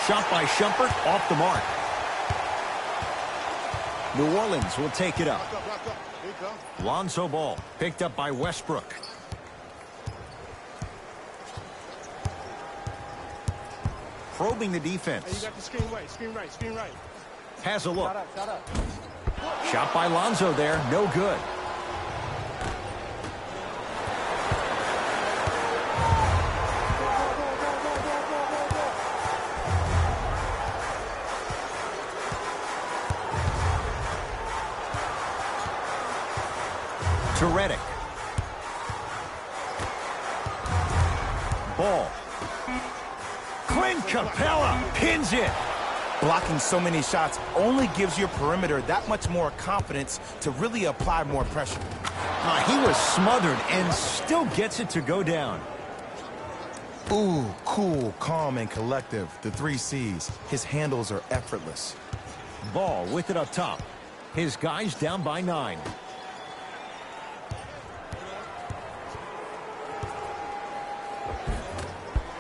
S1: Shot by Shumpert off the mark. New Orleans will take it up. Lonzo Ball picked up by Westbrook. Probing the defense.
S3: Screen right.
S1: Has a look. Shot by Lonzo there. No good. To Redick. Ball. Clint Capella pins it.
S2: Blocking so many shots only gives your perimeter that much more confidence to really apply more pressure.
S1: He was smothered and still gets it to go down.
S2: Ooh, cool, calm, and collective. The 3 C's. His handles are effortless.
S1: Ball with it up top. His guys down by 9.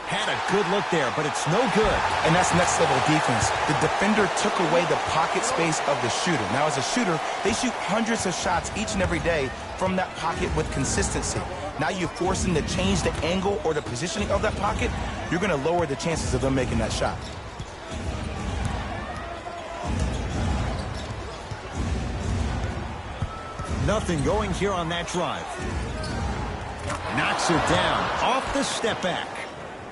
S1: Had a good look there, but it's no good.
S2: And that's next level defense. The defender took away the pocket space of the shooter. Now, as a shooter, they shoot hundreds of shots each and every day from that pocket with consistency. Now you force them to change the angle or the positioning of that pocket, you're going to lower the chances of them making that shot.
S1: Nothing going here on that drive. Knocks it down off the step back.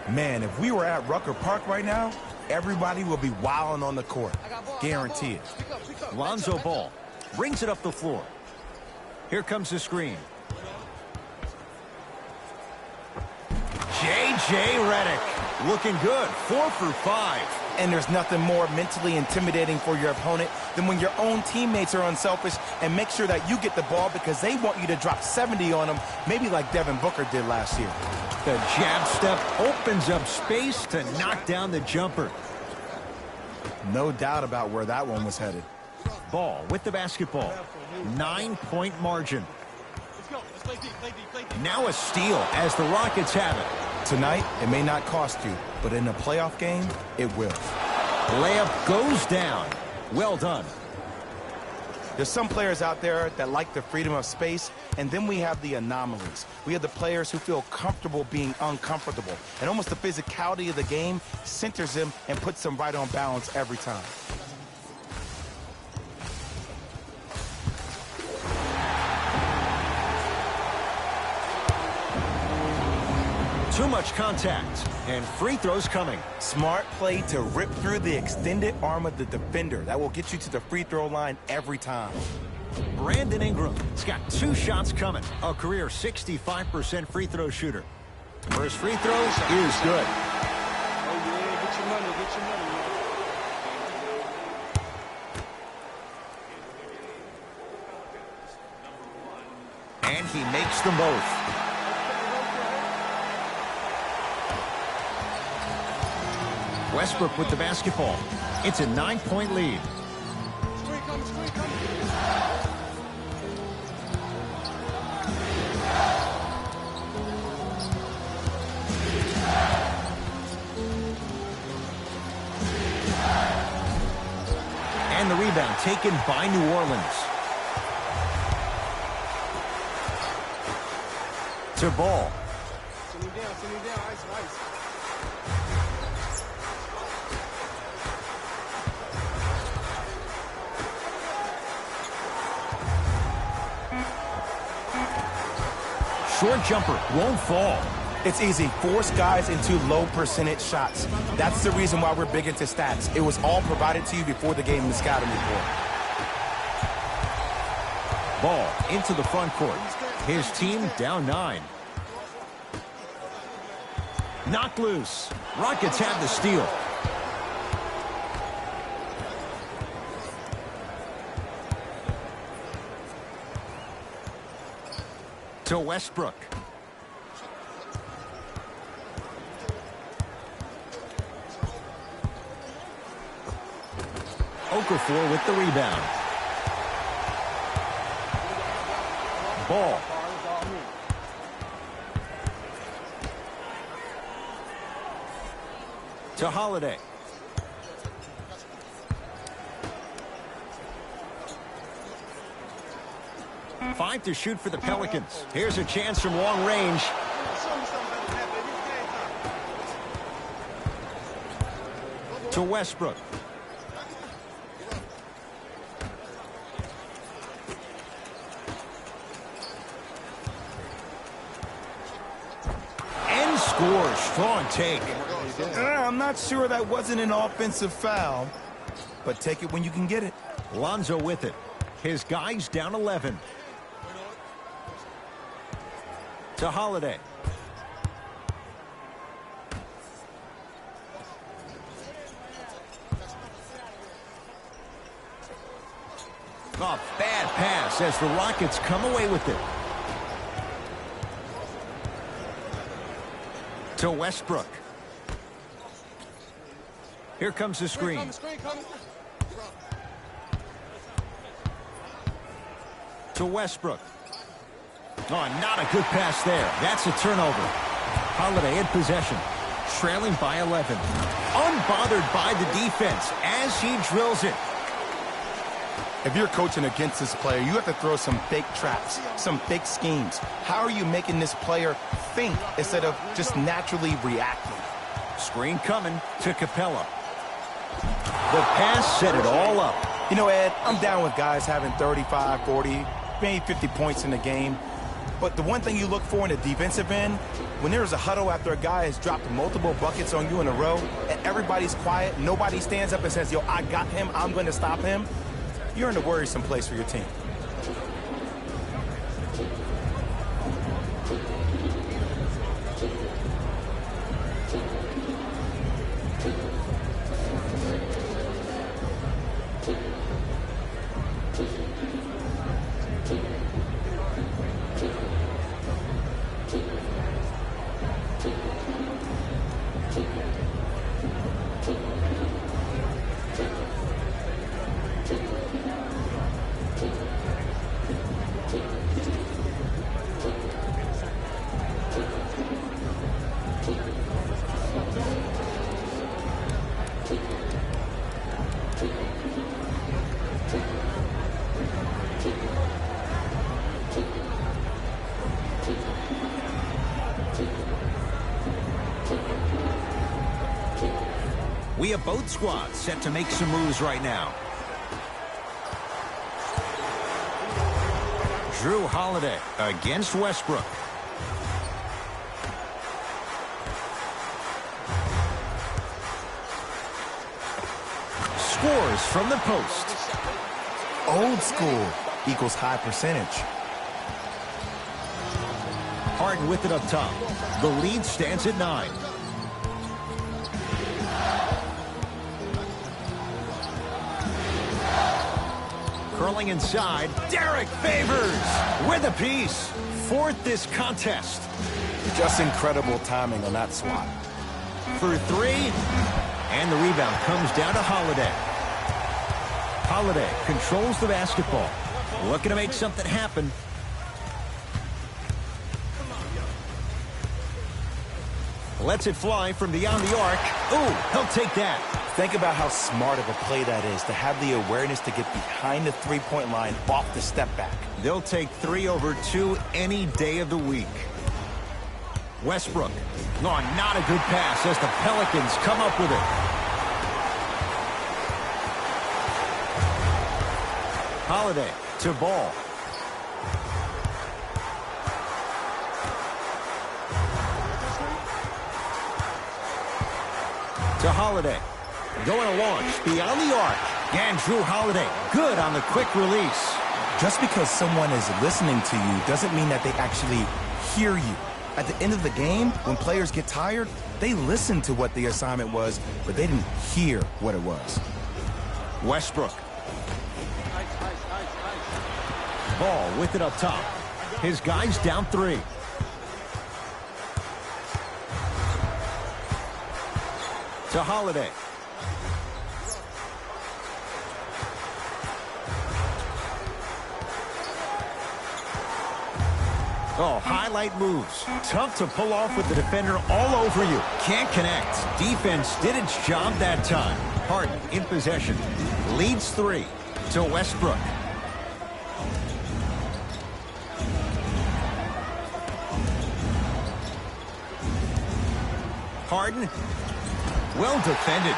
S2: Man, if we were at Rucker Park right now, everybody will be wilding on the court. Guarantee it.
S1: Lonzo Ball brings it up the floor. Here comes the screen. J.J. Redick looking good. 4 for 5.
S2: And there's nothing more mentally intimidating for your opponent than when your own teammates are unselfish and make sure that you get the ball because they want you to drop 70 on them, maybe like Devin Booker did last year.
S1: The jab step opens up space to knock down the jumper.
S2: No doubt about where that one was headed.
S1: Ball with the basketball. 9-point margin. Now a steal as the Rockets have it.
S2: Tonight, it may not cost you, but in a playoff game, it will.
S1: Layup goes down. Well done.
S2: There's some players out there that like the freedom of space, and then we have the anomalies. We have the players who feel comfortable being uncomfortable, and almost the physicality of the game centers them and puts them right on balance every time.
S1: Too much contact, and free throws coming.
S2: Smart play to rip through the extended arm of the defender. That will get you to the free throw line every time.
S1: Brandon Ingram's got 2 shots coming. A career 65% free throw shooter. First free throw is good.
S3: Oh, yeah, get your money, man.
S1: And he makes them both. Westbrook with the basketball. It's a 9-point lead.
S3: Screen coming, screen coming.
S1: And the rebound taken by New Orleans. To Ball.
S3: Send him down, ice, ice.
S1: Short jumper won't fall.
S2: It's easy. Force guys into low percentage shots. That's the reason why we're big into stats. It was all provided to you before the game in the scouting report.
S1: Ball into the front court. His team down 9. Knocked loose. Rockets have the steal. To Westbrook. Okafor with the rebound. Ball. To Holiday. Five to shoot for the Pelicans. Here's a chance from long range. To Westbrook. And scores. Strong take.
S2: I'm not sure that wasn't an offensive foul, but take it when you can get it.
S1: Lonzo with it. His guys down 11. To Holiday. Oh, bad pass as the Rockets come away with it. To Westbrook. Here comes the screen. To Westbrook. Oh, not a good pass there. That's a turnover. Holiday in possession. Trailing by 11. Unbothered by the defense as he drills it.
S2: If you're coaching against this player, you have to throw some fake traps, some fake schemes. How are you making this player think instead of just naturally reacting?
S1: Screen coming to Capella. The pass set it all up.
S2: You know, Ed, I'm down with guys having 35, 40, maybe 50 points in the game. But the one thing you look for in the defensive end, when there's a huddle after a guy has dropped multiple buckets on you in a row, and everybody's quiet, nobody stands up and says, yo, I got him, I'm going to stop him, you're in a worrisome place for your team.
S1: We have both squads set to make some moves right now. Drew Holiday against Westbrook. Scores from the post.
S2: Old school equals high percentage.
S1: Harden with it up top. The lead stands at 9. Curling inside, Derek Favors with a piece. Fourth this contest.
S2: Just incredible timing on that swat.
S1: For 3, and the rebound comes down to Holiday. Holiday controls the basketball. Looking to make something happen. Lets it fly from beyond the arc. Ooh, he'll take that.
S2: Think about how smart of a play that is to have the awareness to get behind the three-point line off the step back.
S1: They'll take 3 over 2 any day of the week. Westbrook. No, not a good pass as the Pelicans come up with it. Holiday to Ball. To Holiday. Going to launch beyond the arc. And Drew Holiday, good on the quick release.
S2: Just because someone is listening to you doesn't mean that they actually hear you. At the end of the game, when players get tired, they listen to what the assignment was, but they didn't hear what it was.
S1: Westbrook. Ball with it up top. His guys down 3. To Holiday. Oh, highlight moves. Tough to pull off with the defender all over you. Can't connect. Defense did its job that time. Harden in possession. Leads 3 to Westbrook. Harden. Well defended.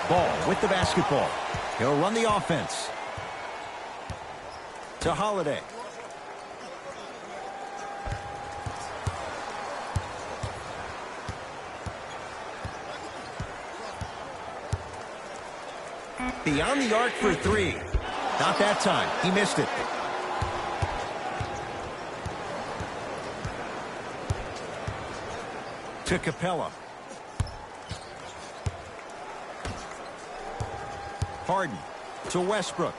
S1: Ball with the basketball. He'll run the offense. To Holiday. Beyond the arc for 3. Not that time. He missed it. To Capella. Harden to Westbrook.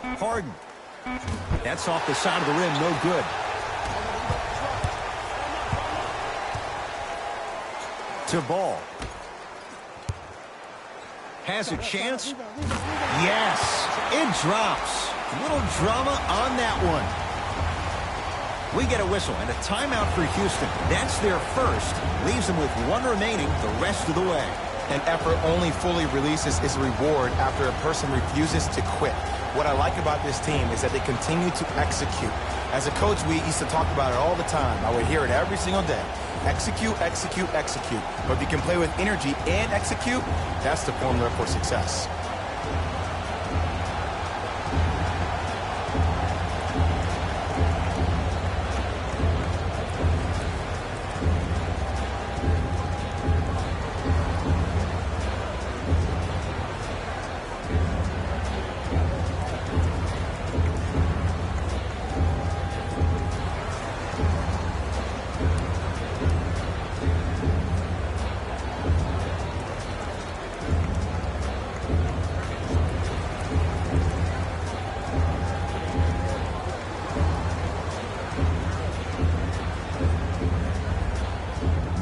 S1: Harden That's off the side of the rim, no good. To Ball. Has a chance. Yes, it drops. A little drama on that one. We get a whistle and a timeout for Houston. That's their first. Leaves them with one remaining the rest of the way.
S2: An effort only fully releases its reward after a person refuses to quit. What I like about this team is that they continue to execute. As a coach, we used to talk about it all the time. I would hear it every single day. Execute, execute, execute. But if you can play with energy and execute, that's the formula for success.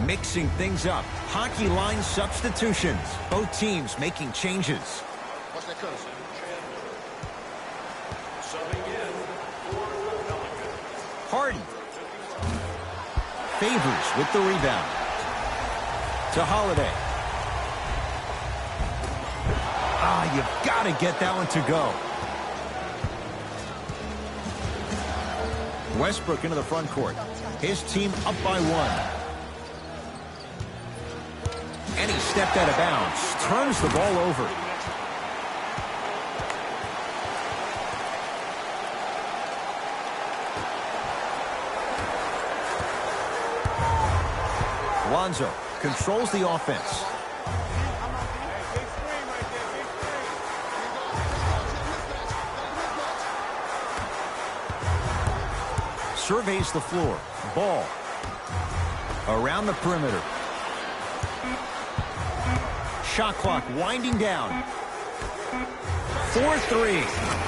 S1: Mixing things up. Hockey line substitutions. Both teams making changes. Harden. Favors with the rebound. To Holiday. You've got to get that one to go. Westbrook into the front court. His team up by one. And he stepped out of bounds. Turns the ball over. Lonzo controls the offense. Surveys the floor. Ball. Around the perimeter. Shot clock winding down. 4-3.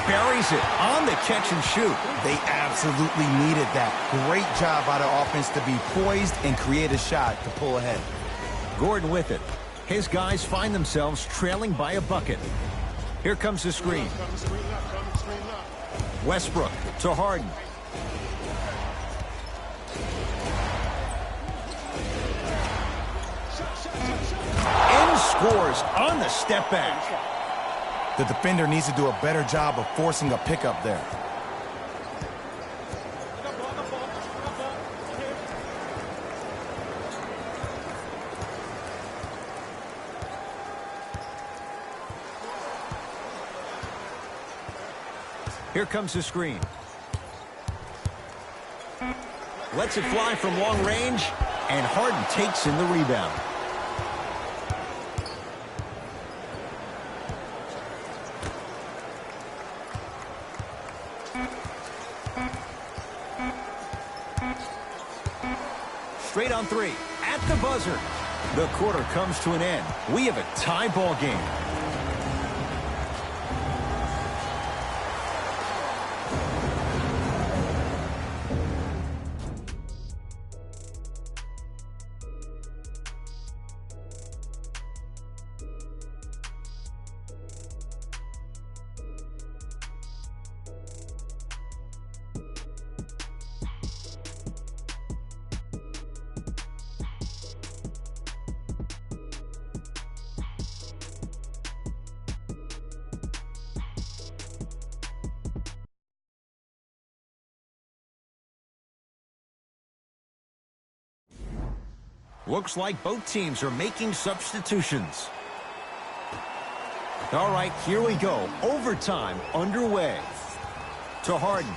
S1: Buries it on the catch and shoot.
S2: They absolutely needed that. Great job by the offense to be poised and create a shot to pull ahead.
S1: Gordon with it. His guys find themselves trailing by a bucket. Here comes the screen. Westbrook to Harden. Scores on the step back.
S2: The defender needs to do a better job of forcing a pickup there.
S1: Here comes the screen. Lets it fly from long range, and Harden takes in the rebound. Straight on three. At the buzzer. The quarter comes to an end. We have a tie ball game. Looks like both teams are making substitutions. All right, here we go. Overtime underway. To Harden.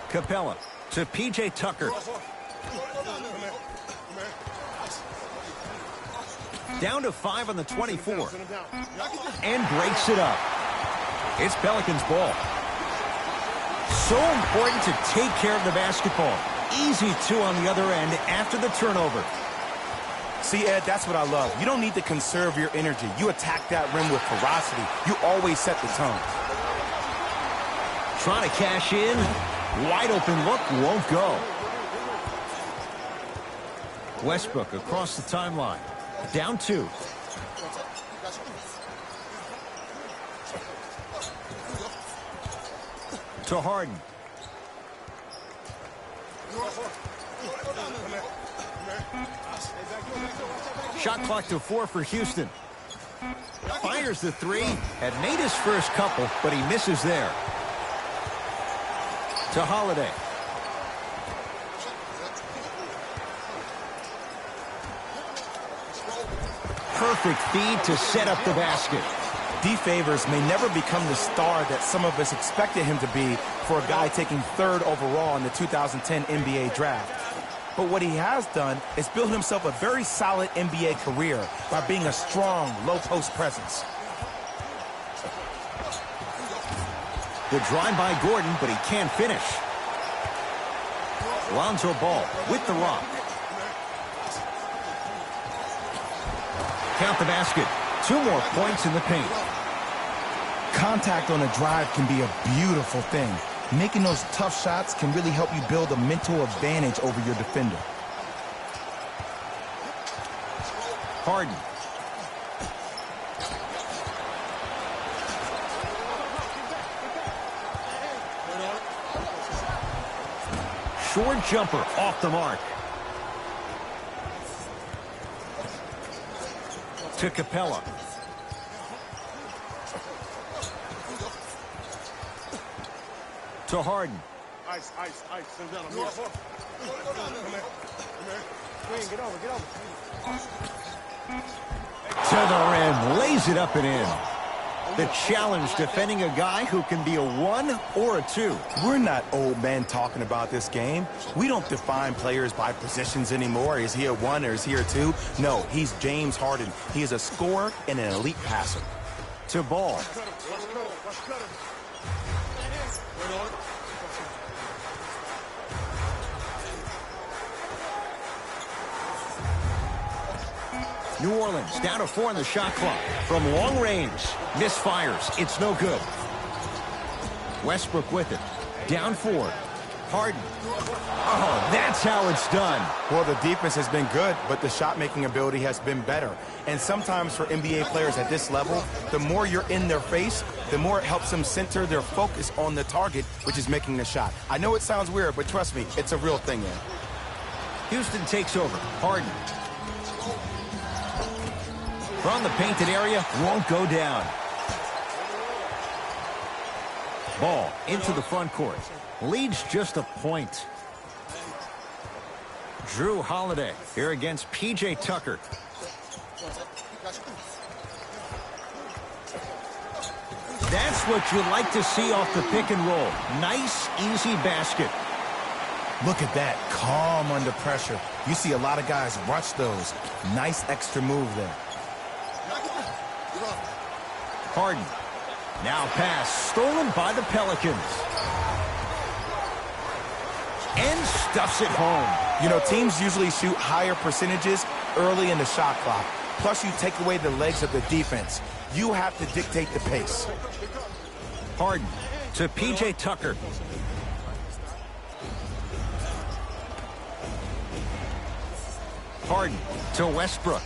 S1: Capella to P.J. Tucker. Down to 5 on the 24. And breaks it up. It's Pelicans ball. So important to take care of the basketball. Easy two on the other end after the turnover.
S2: See, Ed, that's what I love. You don't need to conserve your energy. You attack that rim with ferocity. You always set the tone.
S1: Trying to cash in. Wide open look, won't go. Westbrook across the timeline. Down 2. To Harden. Shot clock to 4 for Houston. Fires the 3. Had made his first couple, but he misses there. To Holiday. Perfect feed to set up the basket.
S2: D. Favors may never become the star that some of us expected him to be for a guy taking 3rd overall in the 2010 NBA draft. But what he has done is build himself a very solid NBA career by being a strong, low-post presence.
S1: The drive by Gordon, but he can't finish. Lonzo Ball with the rock. Count the basket. 2 more points in the paint.
S2: Contact on a drive can be a beautiful thing. Making those tough shots can really help you build a mental advantage over your defender.
S1: Harden. Short jumper off the mark. To Capella. To Harden.
S3: Ice. Send down. Come here. Green, get over.
S1: To the rim. Lays it up and in. The challenge defending a guy who can be a 1 or a 2.
S2: We're not old men talking about this game. We don't define players by positions anymore. Is he a 1 or is he a 2? No, he's James Harden. He is a scorer and an elite passer.
S1: To Ball. New Orleans down to 4 on the shot clock. From long range, misfires. It's no good. Westbrook with it. Down 4. Harden. Oh, that's how it's done.
S2: Well, the defense has been good, but the shot-making ability has been better. And sometimes for NBA players at this level, the more you're in their face, the more it helps them center their focus on the target, which is making the shot. I know it sounds weird, but trust me, it's a real thing, man.
S1: Houston takes over. Harden. From the painted area, won't go down. Ball into the front court. Leads just a point. Drew Holiday here against P.J. Tucker. That's what you like to see off the pick and roll. Nice, easy basket.
S2: Look at that, calm under pressure. You see a lot of guys rush those. Nice extra move there.
S1: Harden. Now pass stolen by the Pelicans. And stuffs it home.
S2: You know, teams usually shoot higher percentages early in the shot clock. Plus, you take away the legs of the defense. You have to dictate the pace.
S1: Harden to P.J. Tucker. Harden to Westbrook.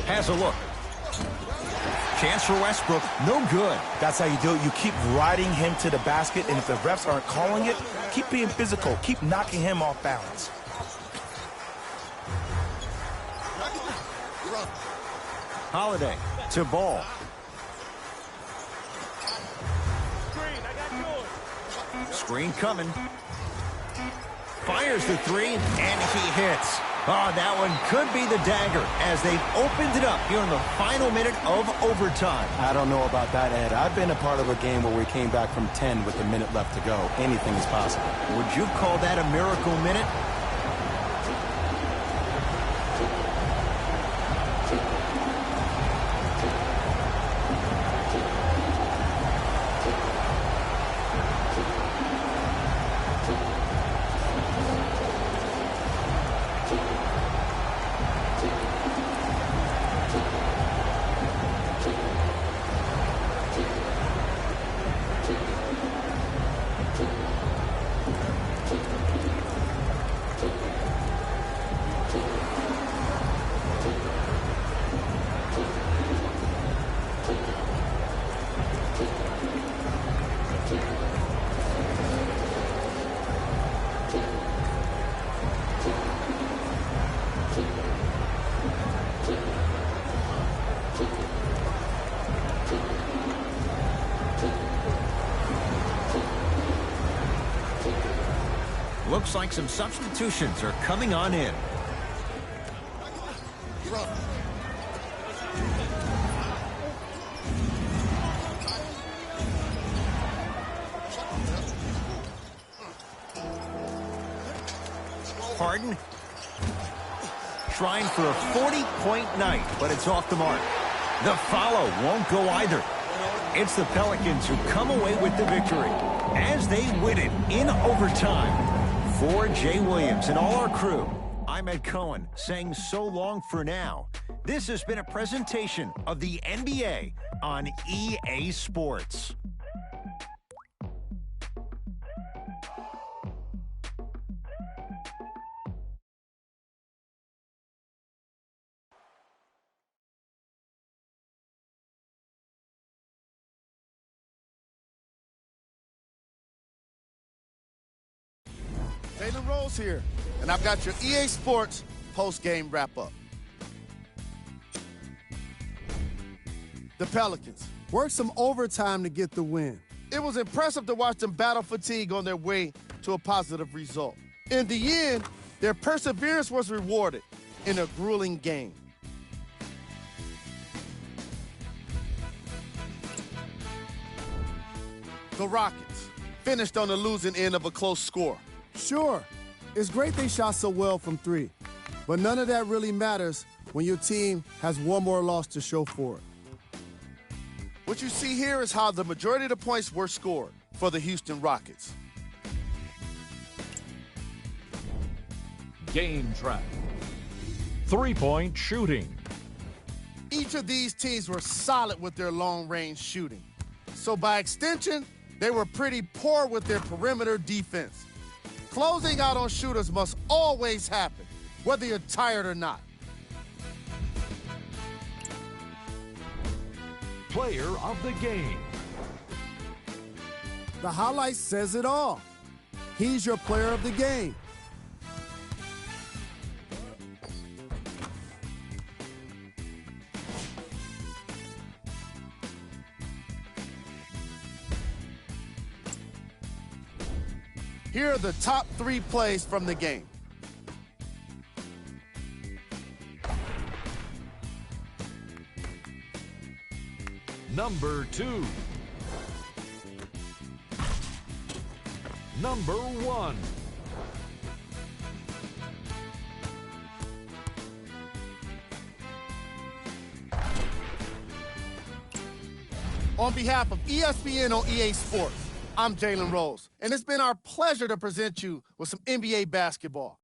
S1: Has a look. Chance for Westbrook. No good.
S2: That's how you do it. You keep riding him to the basket, and if the refs aren't calling it, keep being physical. Keep knocking him off balance.
S1: Holiday to Ball. Screen coming. Fires the 3, and he hits. Oh, that one could be the dagger as they've opened it up here in the final minute of overtime.
S2: I don't know about that, Ed. I've been a part of a game where we came back from 10 with a minute left to go. Anything is possible.
S1: Would you call that a miracle minute? Looks like some substitutions are coming on in. Harden trying for a 40-point night, but it's off the mark. The follow won't go either. It's the Pelicans who come away with the victory as they win it in overtime. For Jay Williams and all our crew, I'm Ed Cohen saying so long for now. This has been a presentation of the NBA on EA Sports.
S4: Jalen Rose here, and I've got your EA Sports post-game wrap-up. The Pelicans worked some overtime to get the win. It was impressive to watch them battle fatigue on their way to a positive result. In the end, their perseverance was rewarded in a grueling game. The Rockets finished on the losing end of a close score. Sure, it's great they shot so well from three, but none of that really matters when your team has one more loss to show for it. What you see here is how the majority of the points were scored for the Houston Rockets.
S5: Game track. Three-point shooting.
S4: Each of these teams were solid with their long-range shooting. So by extension, they were pretty poor with their perimeter defense. Closing out on shooters must always happen, whether you're tired or not.
S5: Player of the game.
S4: The highlight says it all. He's your player of the game. Here are the top 3 plays from the game.
S5: Number 2. Number 1.
S4: On behalf of ESPN on EA Sports, I'm Jalen Rose, and it's been our pleasure to present you with some NBA basketball.